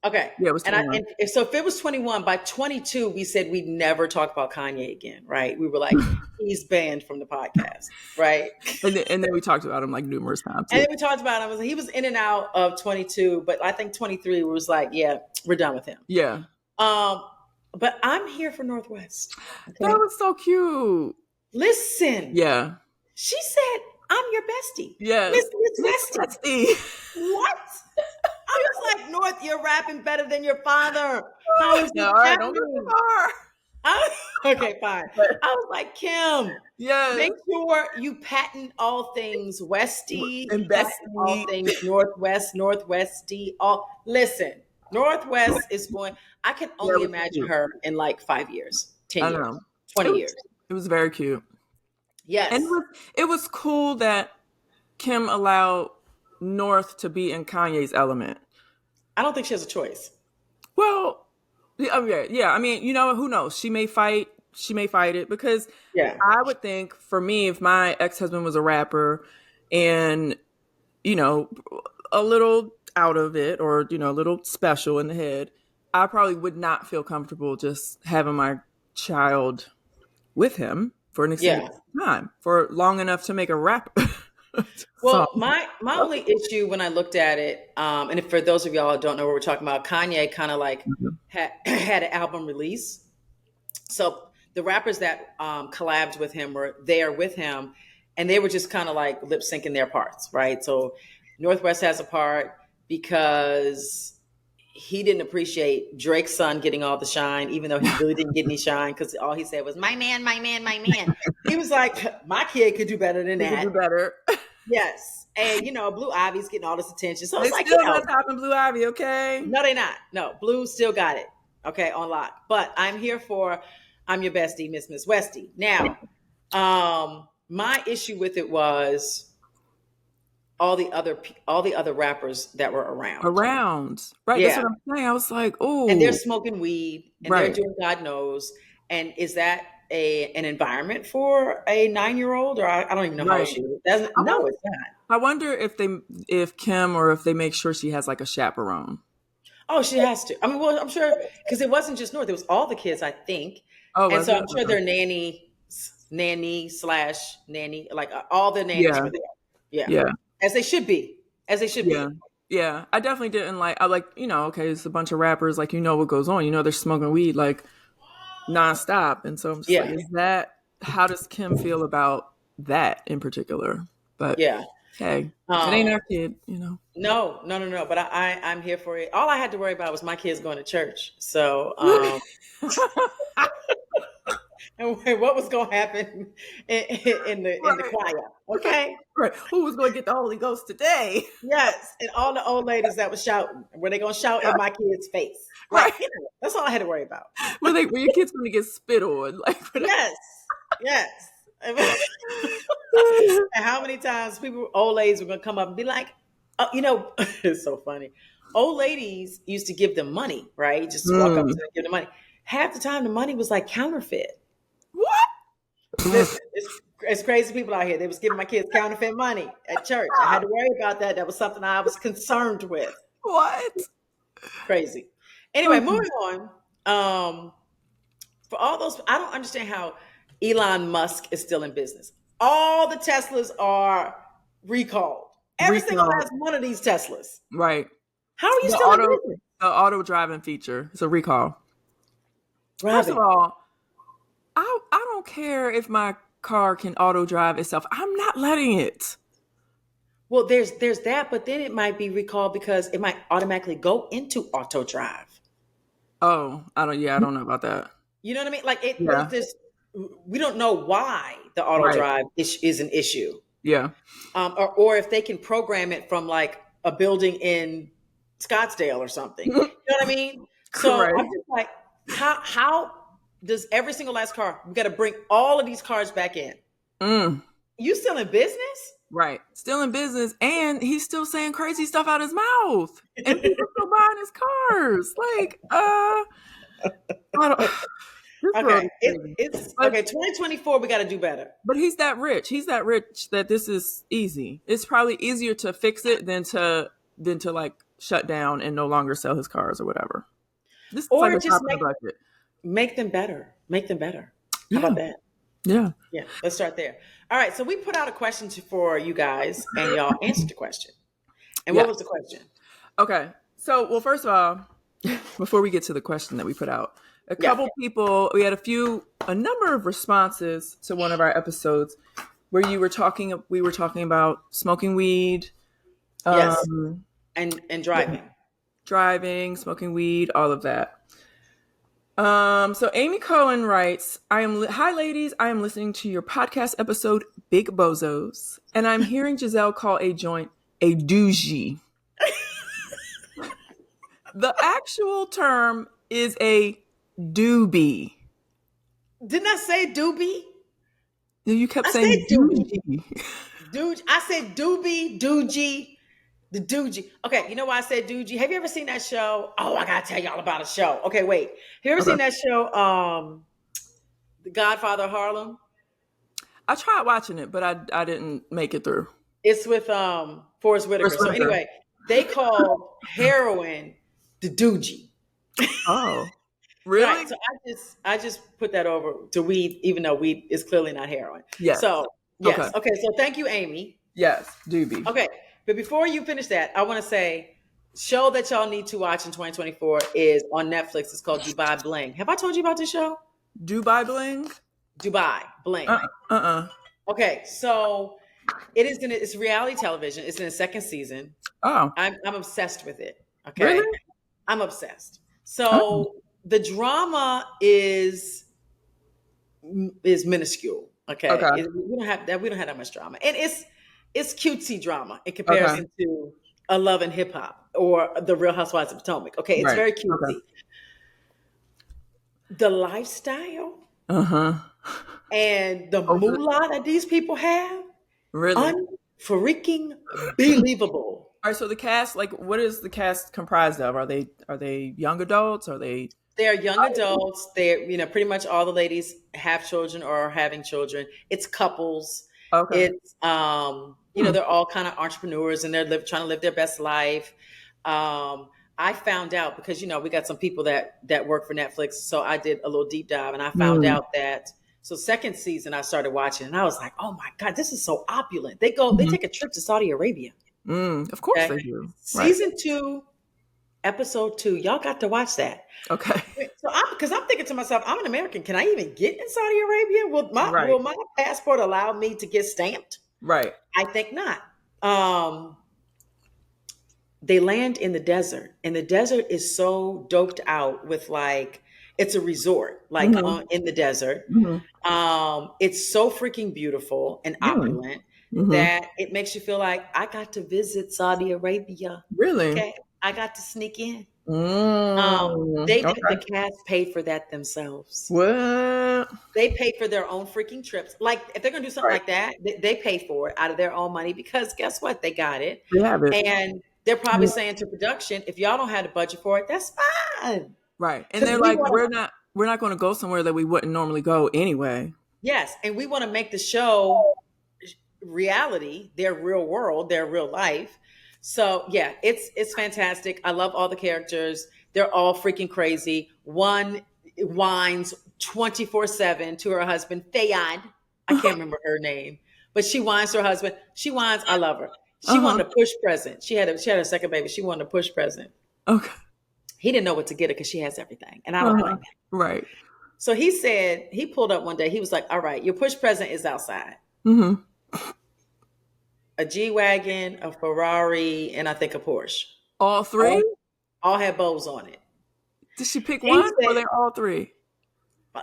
Speaker 2: Okay.
Speaker 1: Yeah, it was
Speaker 2: And I
Speaker 1: 21.
Speaker 2: and so if it was 21, by 22, we said we'd never talk about Kanye again, right? We were like, he's banned from the podcast, right?
Speaker 1: And then we talked about him like numerous times.
Speaker 2: And
Speaker 1: Yeah.
Speaker 2: then we talked about him. He was in and out of 22, but I think 23 was like, yeah, we're done with him.
Speaker 1: Yeah.
Speaker 2: Um, but I'm here for Northwest.
Speaker 1: That
Speaker 2: Okay.
Speaker 1: was so cute.
Speaker 2: Listen,
Speaker 1: Yeah.
Speaker 2: she said, I'm your bestie.
Speaker 1: Yes.
Speaker 2: Miss
Speaker 1: Miss
Speaker 2: Westy.
Speaker 1: Westy.
Speaker 2: What? I was like, North, you're rapping better than your father. How is
Speaker 1: No,
Speaker 2: this
Speaker 1: all right, don't go too
Speaker 2: happening?
Speaker 1: far.
Speaker 2: Okay, fine. I was like, Kim,
Speaker 1: Yes.
Speaker 2: make sure you patent all things Westy,
Speaker 1: And
Speaker 2: patent all
Speaker 1: Bestie.
Speaker 2: things Northwest, Northwesty. All listen, Northwest is going. I can
Speaker 1: Yeah, it
Speaker 2: only
Speaker 1: was
Speaker 2: imagine
Speaker 1: cute.
Speaker 2: her in like 5 years, 10
Speaker 1: I
Speaker 2: years,
Speaker 1: know. It
Speaker 2: 20
Speaker 1: was,
Speaker 2: years.
Speaker 1: it was very cute. And
Speaker 2: Yes.
Speaker 1: it was cool that Kim allowed North to be in Kanye's element.
Speaker 2: I don't think she has a choice.
Speaker 1: Well, yeah. I mean, who knows? She may fight. She may fight it because
Speaker 2: Yeah.
Speaker 1: I would think for me, if my ex husband was a rapper, and you know, a little out of it or a little special in the head, I probably would not feel comfortable just having my child with him for an extended
Speaker 2: Yeah.
Speaker 1: time for long enough to make a rap song.
Speaker 2: Well, my only issue when I looked at it, and if for those of y'all who don't know what we're talking about, Kanye kind of like had an album release. So the rappers that collabed with him were there with him, and they were just kind of like lip syncing their parts, right? So Northwest has a part because he didn't appreciate Drake's son getting all the shine, even though he really didn't get any shine because all he said was "my man, my man, my man." He was like, "My kid could do better than
Speaker 1: We could
Speaker 2: that."
Speaker 1: do better.
Speaker 2: Yes, and Blue Ivy's getting all this attention, so
Speaker 1: They
Speaker 2: it's like
Speaker 1: still not topping Blue Ivy, okay?
Speaker 2: no, they not. No, Blue still got it. Okay, on lock. But I'm here for I'm your bestie, Miss Westy. Now, my issue with it was all the other rappers that were around.
Speaker 1: Right, that's
Speaker 2: Yeah,
Speaker 1: what I'm saying. I was like,
Speaker 2: and they're
Speaker 1: oh,
Speaker 2: smoking weed and they're
Speaker 1: right.
Speaker 2: doing God knows. And is that an environment for a 9-year-old? Or I don't even know how old
Speaker 1: Right.
Speaker 2: she is. Doesn't
Speaker 1: I
Speaker 2: No,
Speaker 1: wonder,
Speaker 2: it's not.
Speaker 1: I wonder if Kim or if they make sure she has like a chaperone.
Speaker 2: Oh, she has to. I mean, well, I'm sure because it wasn't just North; it was all the kids, I think,
Speaker 1: Oh,
Speaker 2: and
Speaker 1: was
Speaker 2: so
Speaker 1: it?
Speaker 2: I'm sure
Speaker 1: Okay.
Speaker 2: their nanny slash nanny, like all the nannies
Speaker 1: Yeah,
Speaker 2: were there. Yeah,
Speaker 1: yeah,
Speaker 2: as they should be, as they should
Speaker 1: yeah.
Speaker 2: be.
Speaker 1: Yeah, I definitely didn't like. I like, okay, it's a bunch of rappers. Like, what goes on. They're smoking weed like nonstop, and so I'm just like,
Speaker 2: Yeah,
Speaker 1: is that? How does Kim feel about that in particular? But
Speaker 2: yeah.
Speaker 1: hey, if it ain't
Speaker 2: Um,
Speaker 1: our kid,
Speaker 2: no, no, no, no. But I'm here for it. All I had to worry about was my kids going to church. So, and what was going to happen in the
Speaker 1: Right,
Speaker 2: choir? Okay.
Speaker 1: right. Who was going to get the Holy Ghost today?
Speaker 2: Yes, and all the old ladies that was shouting, were they gonna shout in my kid's face? Like,
Speaker 1: Right.
Speaker 2: that's all I had to worry about.
Speaker 1: Were your kids going to get spit on? Like, whatever.
Speaker 2: Yes, yes. And how many times old ladies were gonna come up and be like, it's so funny. Old ladies used to give them money, right? Just walk up to
Speaker 1: Mm.
Speaker 2: them and give them money. Half the time, the money was like counterfeit.
Speaker 1: What?
Speaker 2: Listen, it's crazy people out here. They was giving my kids counterfeit money at church. I had to worry about that. That was something I was concerned with.
Speaker 1: What?
Speaker 2: Crazy. Anyway, moving on. For all those, I don't understand how Elon Musk is still in business. All the Teslas are recalled. Every single
Speaker 1: Recall.
Speaker 2: last one of these Teslas.
Speaker 1: Right.
Speaker 2: How are you
Speaker 1: The
Speaker 2: still in
Speaker 1: auto
Speaker 2: business?
Speaker 1: the auto driving feature. It's a recall. First of
Speaker 2: Robyn.
Speaker 1: all, I don't care if my car can auto drive itself. I'm not letting it.
Speaker 2: Well, there's that, but then it might be recalled because it might automatically go into auto drive.
Speaker 1: Oh, I don't know about that.
Speaker 2: You know what I mean? Like it. What if
Speaker 1: Yeah.
Speaker 2: this? We don't know why the auto
Speaker 1: Right.
Speaker 2: drive is an issue,
Speaker 1: Yeah.
Speaker 2: or if they can program it from like a building in Scottsdale or something. You know what I mean? So
Speaker 1: Right.
Speaker 2: I'm just like, how does every single last car? We got to bring all of these cars back in.
Speaker 1: Mm.
Speaker 2: You still in business?
Speaker 1: Right. Still in business, and he's still saying crazy stuff out his mouth, and people still buying his cars. Like, I don't. This world
Speaker 2: Okay,
Speaker 1: is crazy.
Speaker 2: it's
Speaker 1: But
Speaker 2: okay. 2024, we got to do better.
Speaker 1: but he's that rich. He's that rich that this is easy. It's probably easier to fix it than to like shut down and no longer sell his cars or whatever. This is like
Speaker 2: Or
Speaker 1: a
Speaker 2: just
Speaker 1: top of the budget.
Speaker 2: make them better. Make them better. How
Speaker 1: Yeah.
Speaker 2: about that?
Speaker 1: Yeah.
Speaker 2: Yeah, let's start there. All right, so we put out a question for you guys, and y'all answered the question. And
Speaker 1: Yeah.
Speaker 2: what was the question?
Speaker 1: Okay. So, well, first of all, before we get to the question that we put out, a
Speaker 2: Yeah.
Speaker 1: couple people, we had a number of responses to one of our episodes where we were talking about smoking weed,
Speaker 2: Yes,
Speaker 1: um,
Speaker 2: and driving.
Speaker 1: driving, smoking weed, all of that. So Amy Cohen writes, hi ladies, I am listening to your podcast episode, Big Bozos, and I'm hearing Gizelle call a joint a doogie. The actual term is a doobie.
Speaker 2: Didn't I say doobie?
Speaker 1: You kept
Speaker 2: I
Speaker 1: saying
Speaker 2: said doobie.
Speaker 1: doogie.
Speaker 2: Dude, I said doobie, doogie, the doogie. Okay, you know why I said doogie? Have you ever seen that show? Oh, I gotta tell y'all about a show. Okay, wait. Have you ever
Speaker 1: Okay.
Speaker 2: seen that show, The Godfather of Harlem?
Speaker 1: I tried watching it, but I didn't make it through.
Speaker 2: It's with Forrest Whitaker.
Speaker 1: Forrest
Speaker 2: So
Speaker 1: Whitaker.
Speaker 2: anyway, they call heroin the doogie.
Speaker 1: Oh, really?
Speaker 2: Right. So I just put that over to weed, even though weed is clearly not heroin.
Speaker 1: Yes.
Speaker 2: So yes.
Speaker 1: Okay.
Speaker 2: Okay. So thank you, Amy.
Speaker 1: Yes, doobie.
Speaker 2: Okay. But before you finish that, I want to say show that y'all need to watch in 2024 is on Netflix. It's called Dubai Bling. Have I told you about this show?
Speaker 1: Dubai Bling?
Speaker 2: Dubai Bling. Okay. So it's reality television. It's in the second season.
Speaker 1: Oh,
Speaker 2: I'm obsessed with it. Okay.
Speaker 1: really?
Speaker 2: I'm obsessed.
Speaker 1: Oh.
Speaker 2: So the drama is minuscule. Okay.
Speaker 1: Okay.
Speaker 2: We don't have that much drama. And it's cutesy drama in comparison to a Love and Hip Hop or the Real Housewives of Potomac. Okay. It's
Speaker 1: Right.
Speaker 2: very cutesy.
Speaker 1: Okay.
Speaker 2: The lifestyle
Speaker 1: Uh-huh.
Speaker 2: and the moolah that these people have,
Speaker 1: Really?
Speaker 2: unfreaking believable.
Speaker 1: All right, so the cast, like, what is the cast comprised of? Are they young adults? Are they?
Speaker 2: They're young adults. They're, pretty much all the ladies have children or are having children. It's couples.
Speaker 1: Okay.
Speaker 2: It's, they're all kind of entrepreneurs and they're trying to live their best life. I found out because, we got some people that work for Netflix. So I did a little deep dive and I found out that, so second season I started watching and I was like, oh my God, this is so opulent. They take a trip to Saudi Arabia.
Speaker 1: Of course
Speaker 2: Okay.
Speaker 1: they do. Right.
Speaker 2: Season 2, episode 2. Y'all got to watch that.
Speaker 1: Okay.
Speaker 2: So I'm thinking to myself, I'm an American. Can I even get in Saudi Arabia?
Speaker 1: Right.
Speaker 2: Will my passport allow me to get stamped?
Speaker 1: Right.
Speaker 2: I think not. Um, they land in the desert, and the desert is so doped out with like it's a resort, like
Speaker 1: Mm-hmm.
Speaker 2: on in the desert.
Speaker 1: Mm-hmm.
Speaker 2: It's so freaking beautiful and
Speaker 1: Mm.
Speaker 2: opulent
Speaker 1: Mm-hmm.
Speaker 2: that it makes you feel like I got to visit Saudi Arabia.
Speaker 1: Really?
Speaker 2: Okay, I got to sneak in. The
Speaker 1: Okay.
Speaker 2: cast paid for that themselves.
Speaker 1: What?
Speaker 2: They pay for their own freaking trips. Like if they're gonna do something
Speaker 1: Right.
Speaker 2: like that, they pay for it out of their own money because guess what? They got it.
Speaker 1: They have it.
Speaker 2: And they're probably
Speaker 1: Mhm.
Speaker 2: saying to production, if y'all don't have the budget for it, that's fine.
Speaker 1: Right. And
Speaker 2: Because
Speaker 1: they're
Speaker 2: we
Speaker 1: like,
Speaker 2: want to,
Speaker 1: we're not going to go somewhere that we wouldn't normally go anyway.
Speaker 2: yes, and we want to make the show reality, their real world, their real life. So yeah, it's fantastic. I love all the characters. They're all freaking crazy. One whines 24/7 to her husband, Fayad. I can't remember her name, but she whines to her husband. She whines, I love her. She
Speaker 1: Uh-huh.
Speaker 2: wanted a push present. She had a second baby. She wanted a push present.
Speaker 1: Okay.
Speaker 2: He didn't know what to get her because she has everything. And I don't
Speaker 1: Uh-huh.
Speaker 2: blame him.
Speaker 1: Right.
Speaker 2: So he said, he pulled up one day, he was like, all right, your push present is outside.
Speaker 1: Mm-hmm.
Speaker 2: A G-Wagon, a Ferrari, and I think a Porsche.
Speaker 1: All three?
Speaker 2: All, all had bows on it.
Speaker 1: Did she pick
Speaker 2: He
Speaker 1: one or
Speaker 2: said,
Speaker 1: they're all three?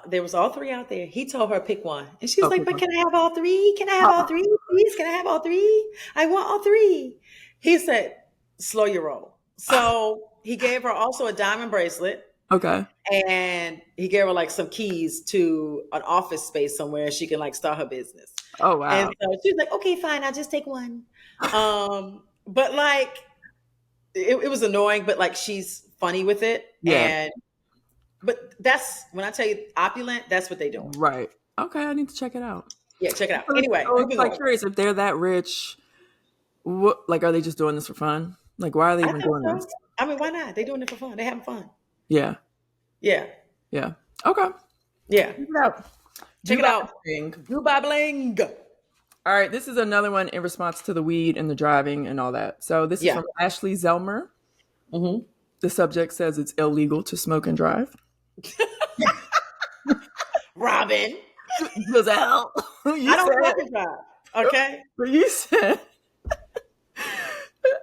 Speaker 2: there was all three out there. He told her pick one. And she was
Speaker 1: Oh,
Speaker 2: like,
Speaker 1: pick
Speaker 2: but
Speaker 1: one.
Speaker 2: can I have all three? Can I have all three? Please, can I have all three? I want all three. He said, slow your roll. So he gave her also a diamond bracelet.
Speaker 1: Okay.
Speaker 2: And he gave her like some keys to an office space somewhere she can like start her business.
Speaker 1: Oh,
Speaker 2: And
Speaker 1: wow.
Speaker 2: so she was like, okay, fine, I'll just take one. But like it was annoying, but like she's funny with it.
Speaker 1: Yeah.
Speaker 2: But that's when I tell you opulent, that's what they're doing.
Speaker 1: Right. Okay. I need to check it out.
Speaker 2: Yeah, check it out. Anyway,
Speaker 1: So it's
Speaker 2: moving
Speaker 1: like
Speaker 2: on.
Speaker 1: curious if they're that rich. What, like, are they just doing this for fun? Like, why are they
Speaker 2: I
Speaker 1: even
Speaker 2: think
Speaker 1: doing this?
Speaker 2: so. I mean, why not? They're doing it for fun. They're having fun.
Speaker 1: Yeah.
Speaker 2: Yeah.
Speaker 1: Yeah. Okay.
Speaker 2: Yeah.
Speaker 1: Check it out.
Speaker 2: Check it
Speaker 1: Dubai
Speaker 2: out.
Speaker 1: Bling.
Speaker 2: Dubai Bling.
Speaker 1: All right. This is another one in response to the weed and the driving and all that. So this is
Speaker 2: Yeah.
Speaker 1: from Ashley Zelmer.
Speaker 2: Mm-hmm.
Speaker 1: The subject says it's illegal to smoke and drive.
Speaker 2: Robyn.
Speaker 1: Gizelle. You
Speaker 2: I don't
Speaker 1: said,
Speaker 2: smoke and drive. Okay.
Speaker 1: but you said,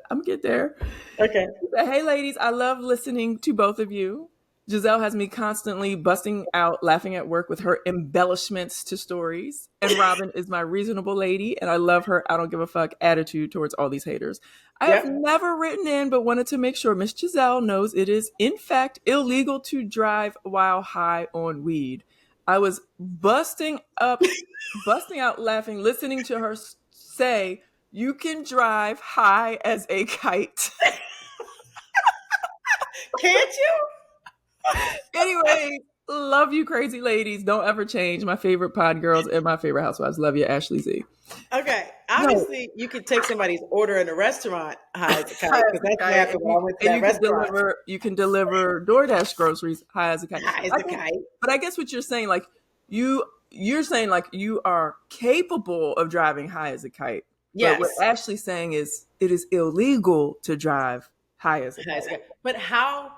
Speaker 1: I'm gonna get there.
Speaker 2: Okay.
Speaker 1: But, hey, ladies, I love listening to both of you. Giselle has me constantly busting out laughing at work with her embellishments to stories. And Robyn is my reasonable lady, and I love her I don't give a fuck attitude towards all these haters. I have
Speaker 2: Yep.
Speaker 1: never written in, but wanted to make sure Miss Giselle knows it is, in fact, illegal to drive while high on weed. I was busting out laughing, listening to her say, you can drive high as a kite.
Speaker 2: Can't you?
Speaker 1: Anyway, love you, crazy ladies. Don't ever change. My favorite pod girls and my favorite housewives. Love you, Ashley Z.
Speaker 2: Okay.
Speaker 1: No,
Speaker 2: Obviously, you could take somebody's order in a restaurant high as a kite
Speaker 1: high
Speaker 2: because
Speaker 1: as a
Speaker 2: that's what
Speaker 1: kite,
Speaker 2: happened when I went to
Speaker 1: and
Speaker 2: that
Speaker 1: you can
Speaker 2: restaurant.
Speaker 1: deliver. You can deliver DoorDash groceries high as a kite.
Speaker 2: High as
Speaker 1: I
Speaker 2: a
Speaker 1: think,
Speaker 2: kite.
Speaker 1: but I guess what you're saying, like you're saying, like you are capable of driving high as a kite. But what
Speaker 2: Yes.
Speaker 1: Ashley's saying is, it is illegal to drive high as a
Speaker 2: High as a
Speaker 1: kite.
Speaker 2: kite. But how?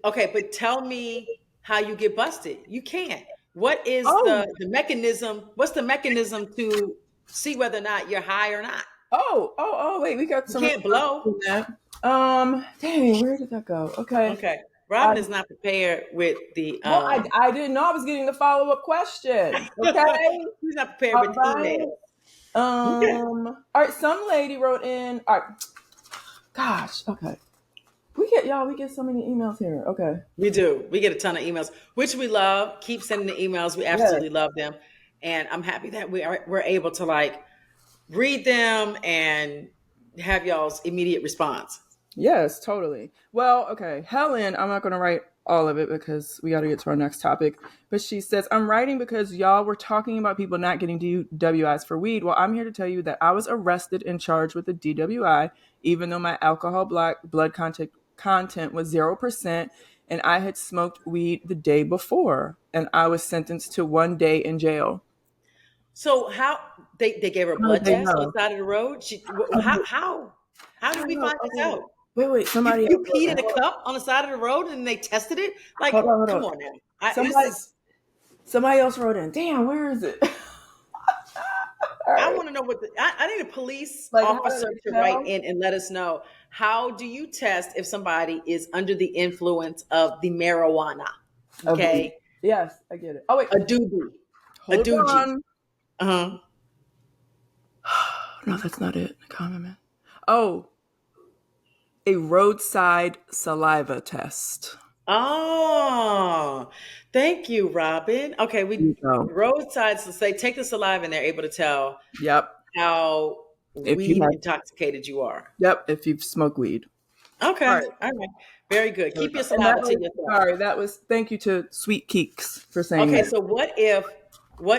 Speaker 2: Okay, but tell me how you get busted. You can't. What is
Speaker 1: Oh,
Speaker 2: the mechanism? What's the mechanism to see whether or not you're high or not?
Speaker 1: wait, we got
Speaker 2: You
Speaker 1: some
Speaker 2: can't
Speaker 1: response
Speaker 2: blow.
Speaker 1: to that. Dang, where did that go? Okay.
Speaker 2: Okay. Robyn is not prepared with the
Speaker 1: Well, I didn't know I was getting the follow-up question. Okay.
Speaker 2: He's not prepared
Speaker 1: All
Speaker 2: with the
Speaker 1: right.
Speaker 2: email. Okay.
Speaker 1: All right, some lady wrote in. All right. Gosh, okay. We get so many emails here. Okay.
Speaker 2: We do. We get a ton of emails, which we love. Keep sending the emails. We
Speaker 1: Yes.
Speaker 2: absolutely love them. And I'm happy that we're able to like read them and have y'all's immediate response.
Speaker 1: Yes, totally. Well, okay. Helen, I'm not going to write all of it because we got to get to our next topic. But she says, I'm writing because y'all were talking about people not getting DWIs for weed. Well, I'm here to tell you that I was arrested and charged with a DWI, even though my alcohol blood content was 0%, and I had smoked weed the day before, and I was sentenced to 1 day in jail.
Speaker 2: So how they gave her a
Speaker 1: How did
Speaker 2: blood
Speaker 1: they
Speaker 2: test on
Speaker 1: know?
Speaker 2: the side of the road? How? How did we find this out?
Speaker 1: Wait. Somebody
Speaker 2: You
Speaker 1: else
Speaker 2: peed
Speaker 1: wrote
Speaker 2: in
Speaker 1: in.
Speaker 2: a cup on the side of the road and they tested it? Like,
Speaker 1: Hold
Speaker 2: come
Speaker 1: on.
Speaker 2: on now. This
Speaker 1: Somebody,
Speaker 2: is.
Speaker 1: somebody else wrote in. Damn, where is it? All
Speaker 2: I
Speaker 1: right.
Speaker 2: want to know what I need a police
Speaker 1: Like, how do
Speaker 2: officer
Speaker 1: they
Speaker 2: to write
Speaker 1: tell?
Speaker 2: in and let us know, how do you test if somebody is under the influence of the marijuana?
Speaker 1: A booty.
Speaker 2: Okay,
Speaker 1: Yes, I get it. Oh wait,
Speaker 2: a doobie, a
Speaker 1: hold
Speaker 2: doogie.
Speaker 1: on.
Speaker 2: Uh
Speaker 1: No, that's not it. Comment. Oh, a roadside saliva test.
Speaker 2: Oh, thank you, Robin. Okay,
Speaker 1: There
Speaker 2: we
Speaker 1: you go.
Speaker 2: roadsides to say take the saliva and they're able to tell
Speaker 1: Yep.
Speaker 2: how
Speaker 1: If you
Speaker 2: weed
Speaker 1: have,
Speaker 2: intoxicated you are.
Speaker 1: yep. If you've smoked weed. All
Speaker 2: Okay,
Speaker 1: right.
Speaker 2: all right, very good.
Speaker 1: There we
Speaker 2: Keep
Speaker 1: go.
Speaker 2: your
Speaker 1: And that
Speaker 2: saliva to
Speaker 1: was
Speaker 2: yourself.
Speaker 1: sorry. That was thank you to Sweet Keeks for saying
Speaker 2: Okay,
Speaker 1: that.
Speaker 2: so what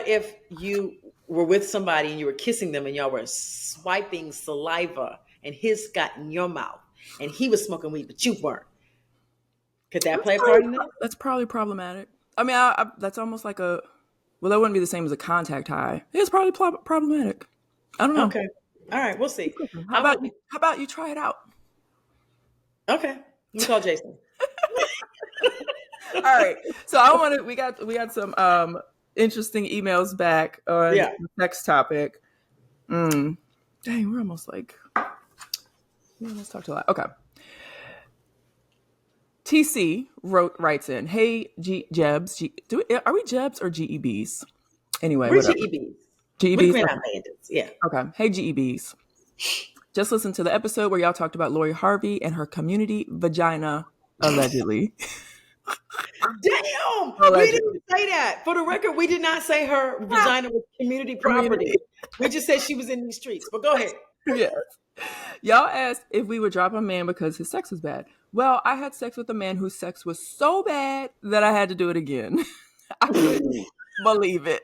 Speaker 2: if you were with somebody and you were kissing them and y'all were swiping saliva and his got in your mouth and he was smoking weed but you weren't? Could that play a part in this?
Speaker 1: That's probably problematic. I mean, that's almost like a. Well, that wouldn't be the same as a contact high. It's probably problematic. I don't know.
Speaker 2: Okay. All right, we'll see.
Speaker 1: How
Speaker 2: How
Speaker 1: about
Speaker 2: about
Speaker 1: you? How about you try it out?
Speaker 2: okay. Let me call Jason.
Speaker 1: All right. So I want to. We got some interesting emails back on
Speaker 2: Yeah.
Speaker 1: the next topic. Dang, we're almost like. Yeah, let's talk to a lot. Okay. TC writes in, "Hey Jebs, are we Jebs or GEBs? Anyway,
Speaker 2: We're
Speaker 1: whatever.
Speaker 2: GEBs. We
Speaker 1: GEBs.
Speaker 2: can
Speaker 1: Okay.
Speaker 2: not bandits. Yeah.
Speaker 1: Okay. Hey GEBs. Just listen to the episode where y'all talked about Lori Harvey and her community vagina, allegedly.
Speaker 2: Damn! We
Speaker 1: Allegedly.
Speaker 2: didn't say that. For the record, we did not say her vagina was community
Speaker 1: Community.
Speaker 2: property. We just said she was in these streets. But go ahead.
Speaker 1: Yes. Y'all asked if we would drop a man because his sex was bad. Well, I had sex with a man whose sex was so bad that I had to do it again. I couldn't believe it.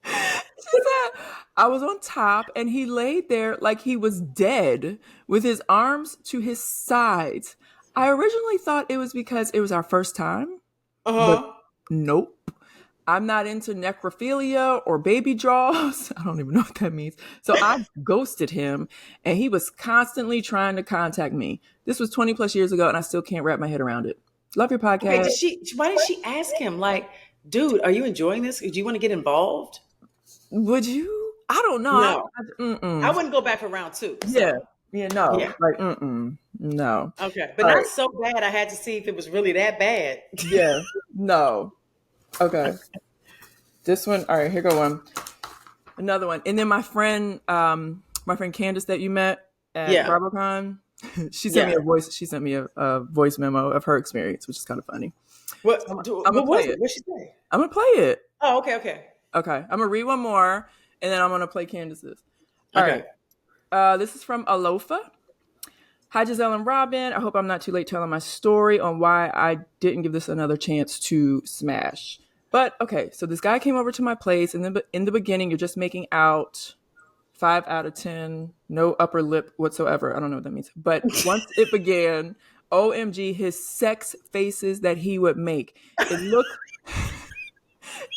Speaker 1: She said, I was on top and he laid there like he was dead with his arms to his sides. I originally thought it was because it was our first time, but
Speaker 2: Uh-huh.
Speaker 1: nope. I'm not into necrophilia or baby draws. I don't even know what that means. So I ghosted him and he was constantly trying to contact me. This was 20 plus years ago and I still can't wrap my head around it. Love your
Speaker 2: Okay,
Speaker 1: podcast.
Speaker 2: why did she ask him, like, dude, are you enjoying this? Do you want to get involved?
Speaker 1: Would you? I don't know.
Speaker 2: No. I
Speaker 1: Mm-mm.
Speaker 2: wouldn't go back for round two.
Speaker 1: Yeah.
Speaker 2: So
Speaker 1: Yeah, no.
Speaker 2: yeah.
Speaker 1: Like, mm-mm. No.
Speaker 2: Okay. But
Speaker 1: All
Speaker 2: not
Speaker 1: right.
Speaker 2: so bad I had to see if it was really that bad.
Speaker 1: Yeah. No. Okay. This one. All right. Here go one. Another one. And then my friend Candace that you met at
Speaker 2: Yeah.
Speaker 1: BarboCon, she sent me
Speaker 2: Yeah.
Speaker 1: a voice. She sent me a voice memo of her experience, which is kind of funny.
Speaker 2: What
Speaker 1: I'm
Speaker 2: what
Speaker 1: gonna play
Speaker 2: was it?
Speaker 1: it.
Speaker 2: What'd she say?
Speaker 1: I'm gonna play it.
Speaker 2: Oh, okay, okay.
Speaker 1: Okay. I'm gonna read one more, and then I'm gonna play Candace's. All
Speaker 2: Okay.
Speaker 1: right. This is from Alofa. Hi, Gizelle and Robyn. I hope I'm not too late telling my story on why I didn't give this another chance to smash. But okay, so this guy came over to my place, and then in the beginning, you're just making out 5 out of 10, no upper lip whatsoever. I don't know what that means. But once it began, OMG, his sex faces that he would make.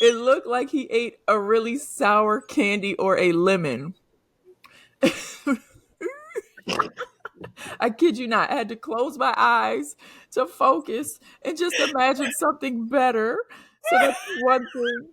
Speaker 1: It looked like he ate a really sour candy or a lemon. I kid you not. I had to close my eyes to focus and just imagine something better. So that's one thing.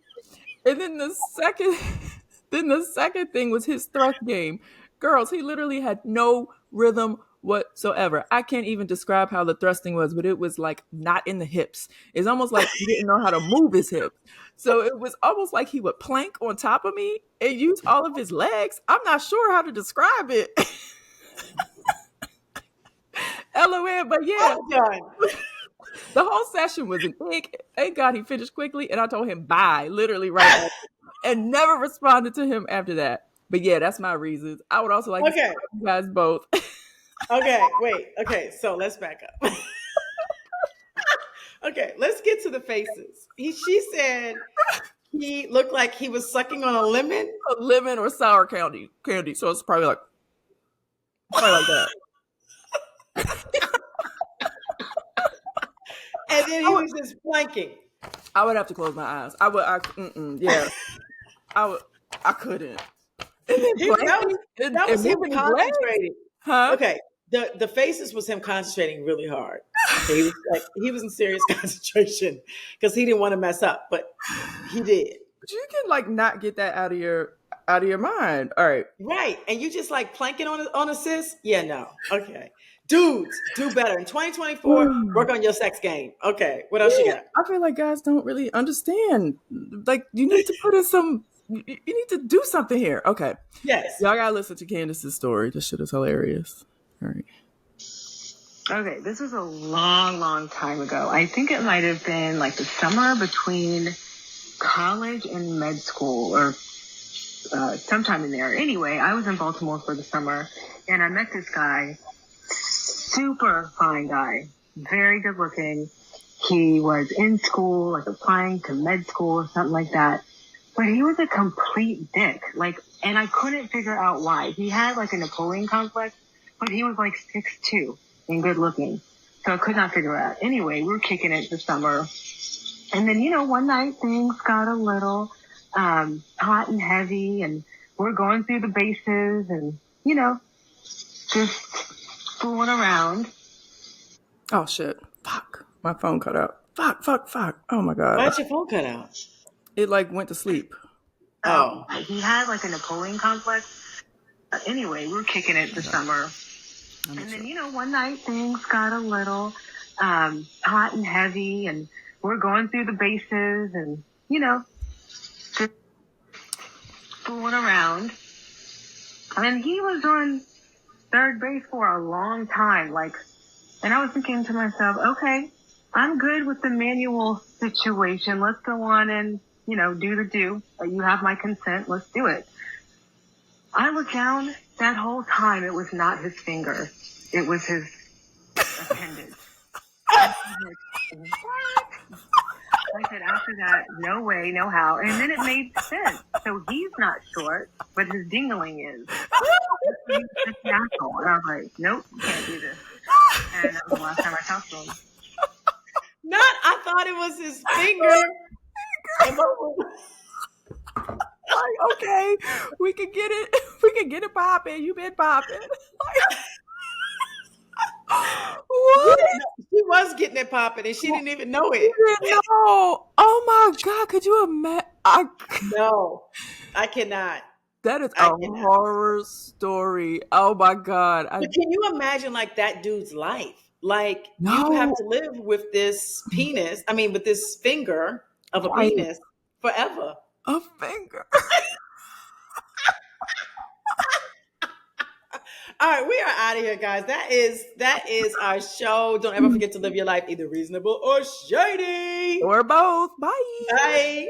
Speaker 1: And then the second thing was his thrust game. Girls, he literally had no rhythm whatsoever. I can't even describe how the thrusting was, but it was like not in the hips. It's almost like he didn't know how to move his hips. So it was almost like he would plank on top of me and use all of his legs. I'm not sure how to describe it. LOL, but yeah,
Speaker 2: I'm done.
Speaker 1: the whole session was an egg. Thank God he finished quickly, and I told him bye, literally right after, and never responded to him after that. But yeah, that's my reasons. I would also like to
Speaker 2: Okay.
Speaker 1: you guys both.
Speaker 2: Okay. Wait. Okay. So let's back up. Okay. Let's get to the faces. She said he looked like he was sucking on a lemon.
Speaker 1: A lemon or sour candy, so it's probably like that.
Speaker 2: And then he was just planking.
Speaker 1: I would have to close my eyes. I would. Yeah. I couldn't. And then
Speaker 2: That was, That
Speaker 1: and
Speaker 2: was him
Speaker 1: moving his legs,
Speaker 2: concentrating.
Speaker 1: huh?
Speaker 2: Okay, the faces was him concentrating really hard. Okay, he was in serious concentration because he didn't want to mess up, but he did.
Speaker 1: But you can like not get that out of your mind. All right.
Speaker 2: Right, and you just like planking on assist? Yeah, no. Okay, dudes, do better in 2024. Work on your sex game. Okay, what else you
Speaker 1: Yeah,
Speaker 2: got?
Speaker 1: I feel like guys don't really understand. Like, you need to put in some. You need to do something here. Okay,
Speaker 2: Yes.
Speaker 1: y'all gotta listen to Candace's story. This shit is hilarious. All right.
Speaker 3: Okay, this was a long, long time ago. I think it might have been like the summer between college and med school, or sometime in there. Anyway, I was in Baltimore for the summer, and I met this guy, super fine guy, very good looking. He was in school, like applying to med school or something like that. But he was a complete dick. Like, and I couldn't figure out why. He had like a Napoleon complex, but he was like 6'2" and good looking. So I could not figure it out. Anyway, we were kicking it this summer. And then, one night things got a little hot and heavy, and we're going through the bases and, just fooling around.
Speaker 1: Oh shit! Fuck! My phone cut out. Fuck! Fuck! Fuck! Oh my god!
Speaker 2: Why'd your phone cut out?
Speaker 1: It like went to sleep.
Speaker 2: Oh.
Speaker 3: He had like a Napoleon complex. Anyway, we were kicking it this summer. And then, one night things got a little hot and heavy, and we're going through the bases and, just fooling around. And he was on third base for a long time. And I was thinking to myself, okay, I'm good with the manual situation. Let's go on and, do the do. You have my consent. Let's do it. I looked down. That whole time, it was not his finger. It was his appendage. I was like, what? I said, after that, no way, no how. And then it made sense. So he's not short, but his dingling is. He's just natural. And I was like, nope, can't do this. And that was the last time I talked to him.
Speaker 2: I thought it was his finger.
Speaker 1: Like, okay, we can get it. We can get it popping. You been popping. What?
Speaker 2: She was getting it popping, and she didn't even know it.
Speaker 1: No. Oh my god! Could you imagine?
Speaker 2: No, I cannot.
Speaker 1: That is a horror story. Oh my god!
Speaker 2: But can you imagine that dude's life? You have to live with this penis. I mean, with this finger of a penis forever.
Speaker 1: A finger.
Speaker 2: All right, we are out of here, guys. That is our show. Don't ever forget to live your life either reasonable or shady.
Speaker 1: Or both. Bye.
Speaker 2: Bye.